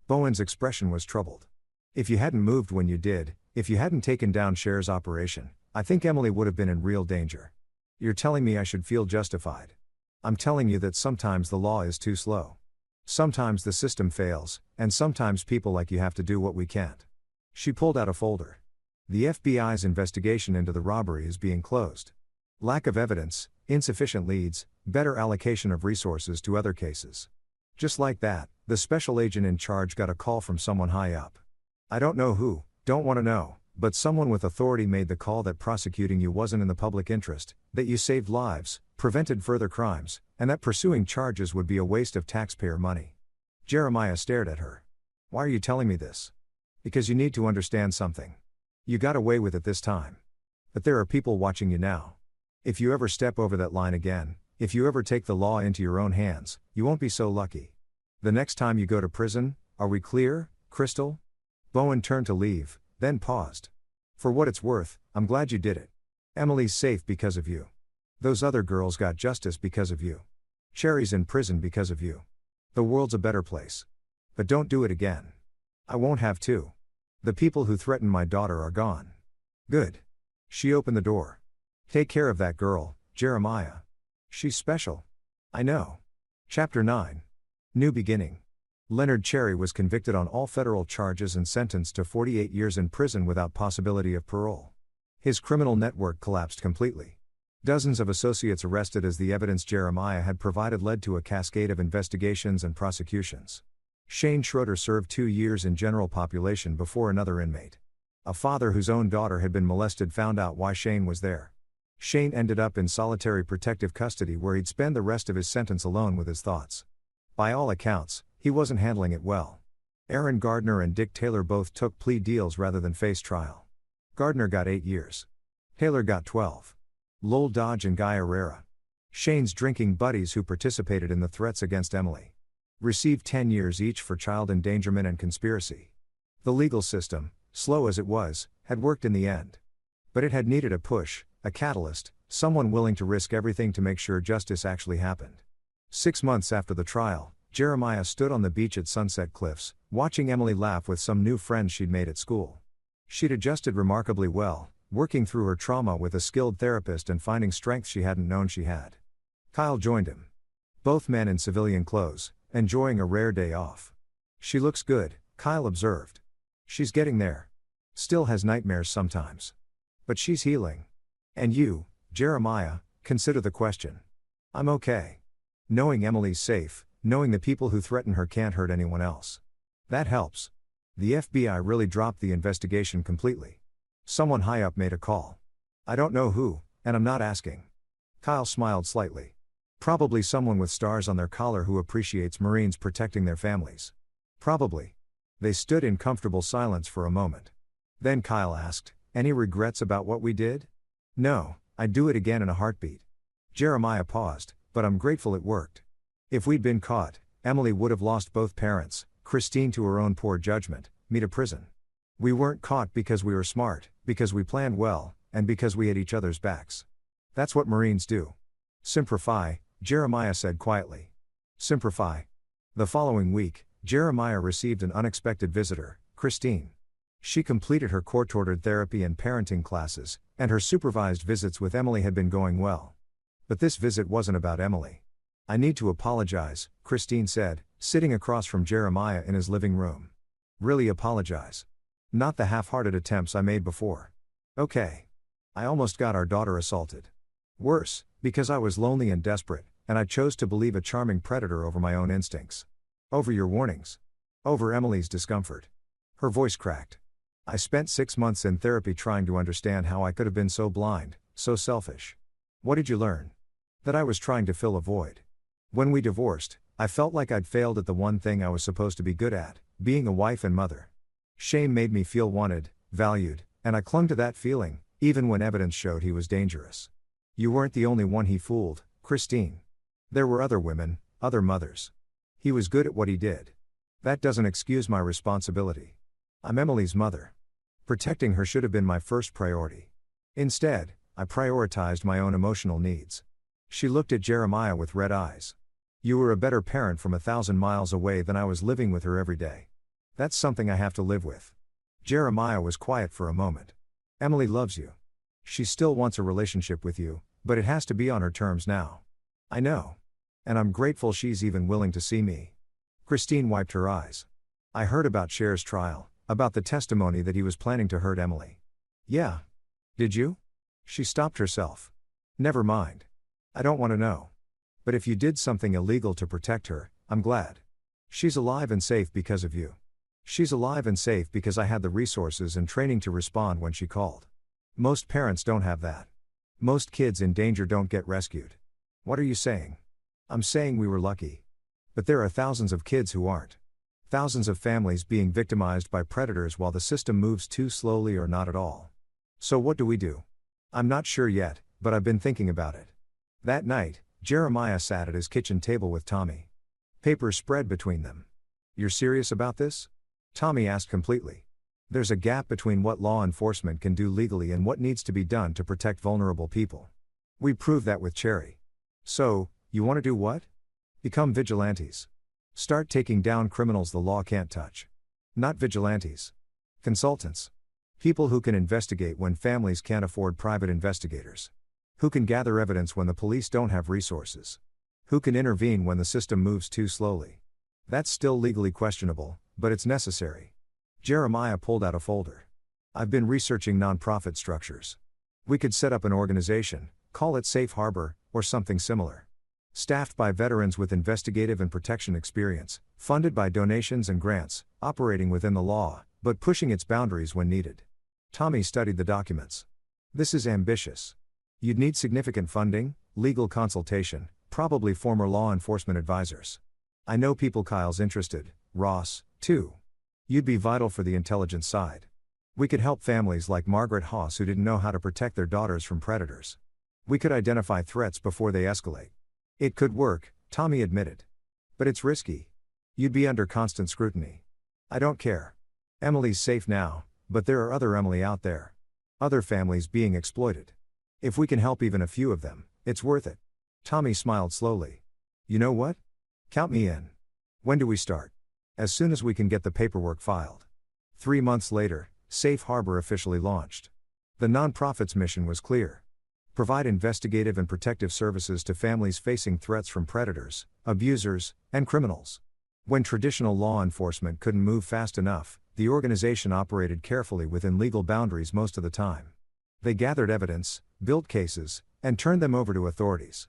Speaker 1: Bowen's expression was troubled. If you hadn't moved when you did, if you hadn't taken down Scher's operation, I think Emily would have been in real danger. You're telling me I should feel justified. I'm telling you that sometimes the law is too slow. Sometimes the system fails, and sometimes people like you have to do what we can't. She pulled out a folder. The FBI's investigation into the robbery is being closed. Lack of evidence, insufficient leads, better allocation of resources to other cases. Just like that, the special agent in charge got a call from someone high up. I don't know who, don't want to know, but someone with authority made the call that prosecuting you wasn't in the public interest, that you saved lives, prevented further crimes, and that pursuing charges would be a waste of taxpayer money. Jeremiah stared at her. Why are you telling me this? Because you need to understand something. You got away with it this time. But there are people watching you now. If you ever step over that line again, if you ever take the law into your own hands, you won't be so lucky. The next time you go to prison, are we clear, Crystal? Bowen turned to leave, then paused. For what it's worth, I'm glad you did it. Emily's safe because of you. Those other girls got justice because of you. Cherry's in prison because of you. The world's a better place. But don't do it again. I won't have to. The people who threatened my daughter are gone. Good. She opened the door. Take care of that girl, Jeremiah. She's special. I know. Chapter 9. New beginning. Leonard Cherry was convicted on all federal charges and sentenced to 48 years in prison without possibility of parole. His criminal network collapsed completely. Dozens of associates arrested as the evidence Jeremiah had provided led to a cascade of investigations and prosecutions. Shane Schroeder served 2 years in general population before another inmate. A father whose own daughter had been molested found out why Shane was there. Shane ended up in solitary protective custody where he'd spend the rest of his sentence alone with his thoughts. By all accounts, he wasn't handling it well. Aaron Gardner and Dick Taylor both took plea deals rather than face trial. Gardner got 8 years. Taylor got 12. Lowell Dodge and Guy Herrera, Shane's drinking buddies who participated in the threats against Emily, received 10 years each for child endangerment and conspiracy. The legal system, slow as it was, had worked in the end. But it had needed a push, a catalyst, someone willing to risk everything to make sure justice actually happened. 6 months after the trial, Jeremiah stood on the beach at Sunset Cliffs, watching Emily laugh with some new friends she'd made at school. She'd adjusted remarkably well, working through her trauma with a skilled therapist and finding strength she hadn't known she had. Kyle joined him. Both men in civilian clothes, enjoying a rare day off. She looks good, Kyle observed. She's getting there. Still has nightmares sometimes. But she's healing. And you, Jeremiah, consider the question. I'm okay. Knowing Emily's safe, knowing the people who threaten her can't hurt anyone else. That helps. The FBI really dropped the investigation completely. Someone high up made a call. I don't know who, and I'm not asking. Kyle smiled slightly. Probably someone with stars on their collar who appreciates Marines protecting their families. Probably. They stood in comfortable silence for a moment. Then Kyle asked, any regrets about what we did? No, I'd do it again in a heartbeat. Jeremiah paused, but I'm grateful it worked. If we'd been caught, Emily would have lost both parents, Christine to her own poor judgment, me to prison. We weren't caught because we were smart, because we planned well, and because we had each other's backs. That's what Marines do. Simplify, Jeremiah said quietly. Simplify. The following week, Jeremiah received an unexpected visitor, Christine. She completed her court-ordered therapy and parenting classes, and her supervised visits with Emily had been going well. But this visit wasn't about Emily. I need to apologize, Christine said, sitting across from Jeremiah in his living room. Really apologize. Not the half-hearted attempts I made before. Okay. I almost got our daughter assaulted. Worse, because I was lonely and desperate, and I chose to believe a charming predator over my own instincts. Over your warnings. Over Emily's discomfort. Her voice cracked. I spent 6 months in therapy trying to understand how I could have been so blind, so selfish. What did you learn? That I was trying to fill a void. When we divorced, I felt like I'd failed at the one thing I was supposed to be good at, being a wife and mother. Shame made me feel wanted, valued, and I clung to that feeling, even when evidence showed he was dangerous. You weren't the only one he fooled, Christine. There were other women, other mothers. He was good at what he did. That doesn't excuse my responsibility. I'm Emily's mother. Protecting her should have been my first priority. Instead, I prioritized my own emotional needs. She looked at Jeremiah with red eyes. You were a better parent from 1,000 miles away than I was living with her every day. That's something I have to live with. Jeremiah was quiet for a moment. Emily loves you. She still wants a relationship with you, but it has to be on her terms now. I know. And I'm grateful she's even willing to see me. Christine wiped her eyes. I heard about Cher's trial, about the testimony that he was planning to hurt Emily. Yeah. Did you? She stopped herself. Never mind. I don't want to know. But if you did something illegal to protect her, I'm glad. She's alive and safe because of you. She's alive and safe because I had the resources and training to respond when she called. Most parents don't have that. Most kids in danger don't get rescued. What are you saying? I'm saying we were lucky. But there are thousands of kids who aren't. Thousands of families being victimized by predators while the system moves too slowly or not at all. So what do we do? I'm not sure yet, but I've been thinking about it. That night, Jeremiah sat at his kitchen table with Tommy. Papers spread between them. You're serious about this? Tommy asked completely. There's a gap between what law enforcement can do legally and what needs to be done to protect vulnerable people. We proved that with Cherry. So, you want to do what? Become vigilantes. Start taking down criminals the law can't touch. Not vigilantes. Consultants. People who can investigate when families can't afford private investigators. Who can gather evidence when the police don't have resources. Who can intervene when the system moves too slowly. That's still legally questionable, but it's necessary. Jeremiah pulled out a folder. I've been researching nonprofit structures. We could set up an organization, call it Safe Harbor, or something similar. Staffed by veterans with investigative and protection experience, funded by donations and grants, operating within the law, but pushing its boundaries when needed. Tommy studied the documents. This is ambitious. You'd need significant funding, legal consultation, probably former law enforcement advisors. I know people Kyle's interested, Ross, too. You'd be vital for the intelligence side. We could help families like Margaret Haas who didn't know how to protect their daughters from predators. We could identify threats before they escalate. It could work, Tommy admitted. But it's risky. You'd be under constant scrutiny. I don't care. Emily's safe now, but there are other Emily out there. Other families being exploited. If we can help even a few of them, it's worth it. Tommy smiled slowly. You know what? Count me in. When do we start? As soon as we can get the paperwork filed. 3 months later, Safe Harbor officially launched. The nonprofit's mission was clear. Provide investigative and protective services to families facing threats from predators, abusers, and criminals. When traditional law enforcement couldn't move fast enough, the organization operated carefully within legal boundaries most of the time. They gathered evidence, built cases, and turned them over to authorities.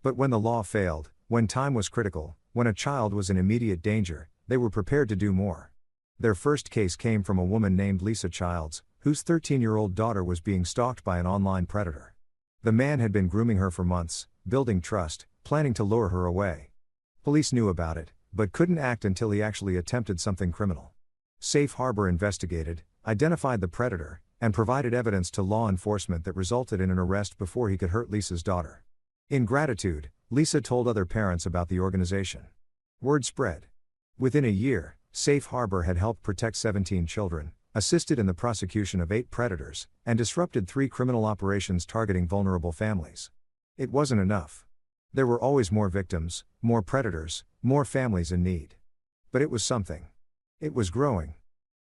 Speaker 1: But when the law failed, when time was critical, when a child was in immediate danger, they were prepared to do more. Their first case came from a woman named Lisa Childs, whose 13-year-old daughter was being stalked by an online predator. The man had been grooming her for months, building trust, planning to lure her away. Police knew about it, but couldn't act until he actually attempted something criminal. Safe Harbor investigated, identified the predator, and provided evidence to law enforcement that resulted in an arrest before he could hurt Lisa's daughter. In gratitude, Lisa told other parents about the organization. Word spread. Within a year, Safe Harbor had helped protect 17 children, assisted in the prosecution of 8 predators, and disrupted 3 criminal operations targeting vulnerable families. It wasn't enough. There were always more victims, more predators, more families in need. But it was something. It was growing.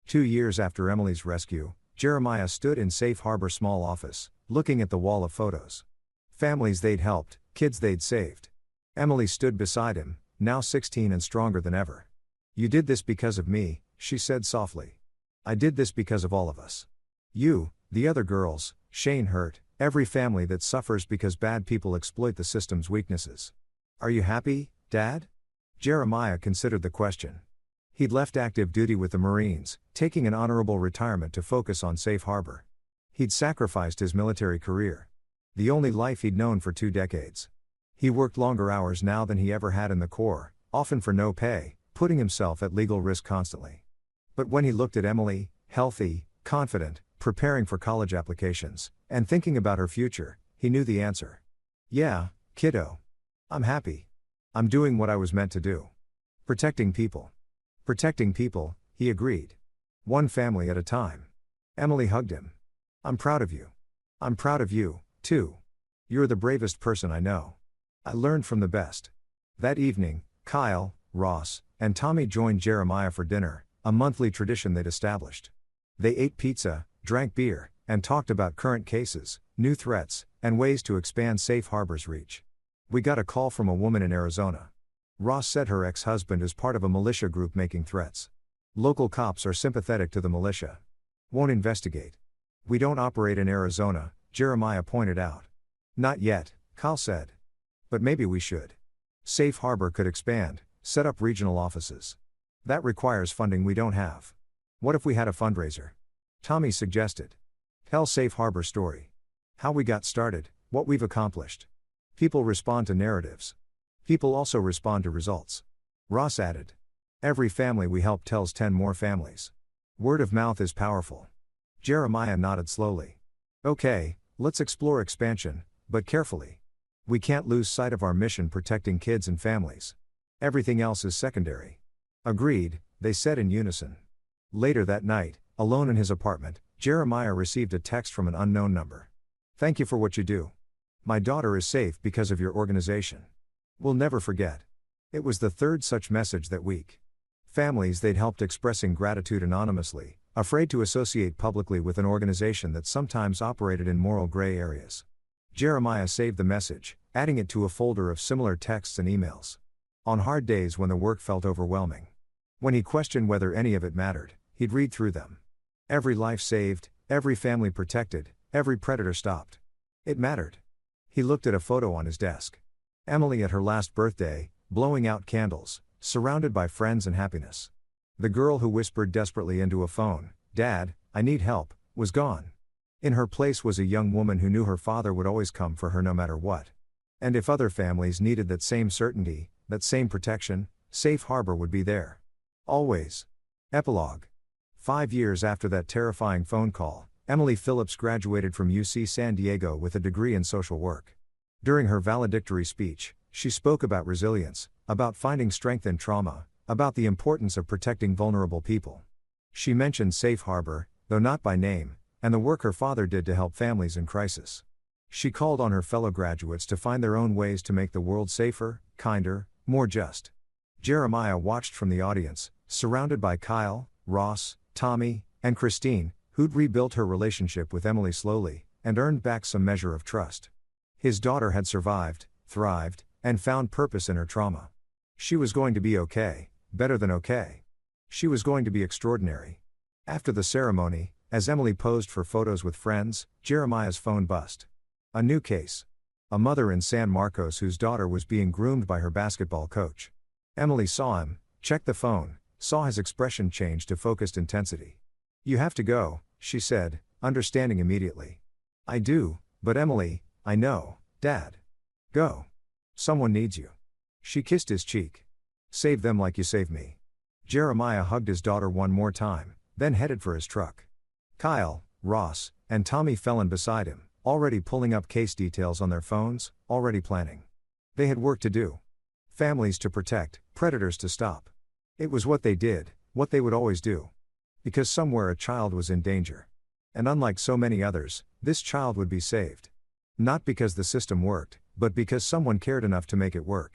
Speaker 1: 2 years after Emily's rescue, Jeremiah stood in Safe Harbor's small office, looking at the wall of photos. Families they'd helped, kids they'd saved. Emily stood beside him, now 16 and stronger than ever. "You did this because of me," she said softly. "I did this because of all of us. You, the other girls, Shane Hurt, every family that suffers because bad people exploit the system's weaknesses. Are you happy, Dad?" Jeremiah considered the question. He'd left active duty with the Marines, taking an honorable retirement to focus on Safe Harbor. He'd sacrificed his military career. The only life he'd known for 2 decades. He worked longer hours now than he ever had in the Corps, often for no pay, putting himself at legal risk constantly. But when he looked at Emily, healthy, confident, preparing for college applications, and thinking about her future, he knew the answer. "Yeah, kiddo. I'm happy. I'm doing what I was meant to do. Protecting people." "Protecting people," he agreed. "One family at a time." Emily hugged him. "I'm proud of you. I'm proud of you, too. You're the bravest person I know. I learned from the best." That evening, Kyle, Ross, and Tommy joined Jeremiah for dinner, a monthly tradition they'd established. They ate pizza, drank beer, and talked about current cases, new threats, and ways to expand Safe Harbor's reach. "We got a call from a woman in Arizona. Ross said her ex-husband is part of a militia group making threats. Local cops are sympathetic to the militia. Won't investigate. We don't operate in Arizona," Jeremiah pointed out. "Not yet," Kyle said. "But maybe we should. Safe Harbor could expand, set up regional offices. That requires funding we don't have. What if we had a fundraiser?" Tommy suggested. "Tell Safe Harbor story. How we got started, what we've accomplished. People respond to narratives. People also respond to results." Ross added. "Every family we help tells 10 more families. Word of mouth is powerful." Jeremiah nodded slowly. "Okay, let's explore expansion, but carefully. We can't lose sight of our mission protecting kids and families. Everything else is secondary." "Agreed," they said in unison. Later that night, alone in his apartment, Jeremiah received a text from an unknown number. "Thank you for what you do. My daughter is safe because of your organization. We'll never forget." It was the third such message that week. Families they'd helped expressing gratitude anonymously, afraid to associate publicly with an organization that sometimes operated in moral gray areas. Jeremiah saved the message, adding it to a folder of similar texts and emails. On hard days when the work felt overwhelming. When he questioned whether any of it mattered, he'd read through them. Every life saved, every family protected, every predator stopped. It mattered. He looked at a photo on his desk. Emily at her last birthday, blowing out candles, surrounded by friends and happiness. The girl who whispered desperately into a phone, "Dad, I need help," was gone. In her place was a young woman who knew her father would always come for her no matter what. And if other families needed that same certainty, that same protection, Safe Harbor would be there. Always. Epilogue. 5 years after that terrifying phone call, Emily Phillips graduated from UC San Diego with a degree in social work. During her valedictory speech, she spoke about resilience, about finding strength in trauma, about the importance of protecting vulnerable people. She mentioned Safe Harbor, though not by name, and the work her father did to help families in crisis. She called on her fellow graduates to find their own ways to make the world safer, kinder, more just. Jeremiah watched from the audience, surrounded by Kyle, Ross, Tommy, and Christine, who'd rebuilt her relationship with Emily slowly, and earned back some measure of trust. His daughter had survived, thrived, and found purpose in her trauma. She was going to be okay, better than okay. She was going to be extraordinary. After the ceremony, as Emily posed for photos with friends, Jeremiah's phone buzzed. A new case. A mother in San Marcos whose daughter was being groomed by her basketball coach. Emily saw him, checked the phone, saw his expression change to focused intensity. You have to go, she said, understanding immediately. I do, but Emily, I know, Dad. Go. Someone needs you. She kissed his cheek. Save them like you saved me. Jeremiah hugged his daughter one more time, then headed for his truck. Kyle, Ross, and Tommy fell in beside him, already pulling up case details on their phones, already planning. They had work to do. Families to protect, predators to stop. It was what they did, what they would always do. Because somewhere a child was in danger. And unlike so many others, this child would be saved. Not because the system worked, but because someone cared enough to make it work.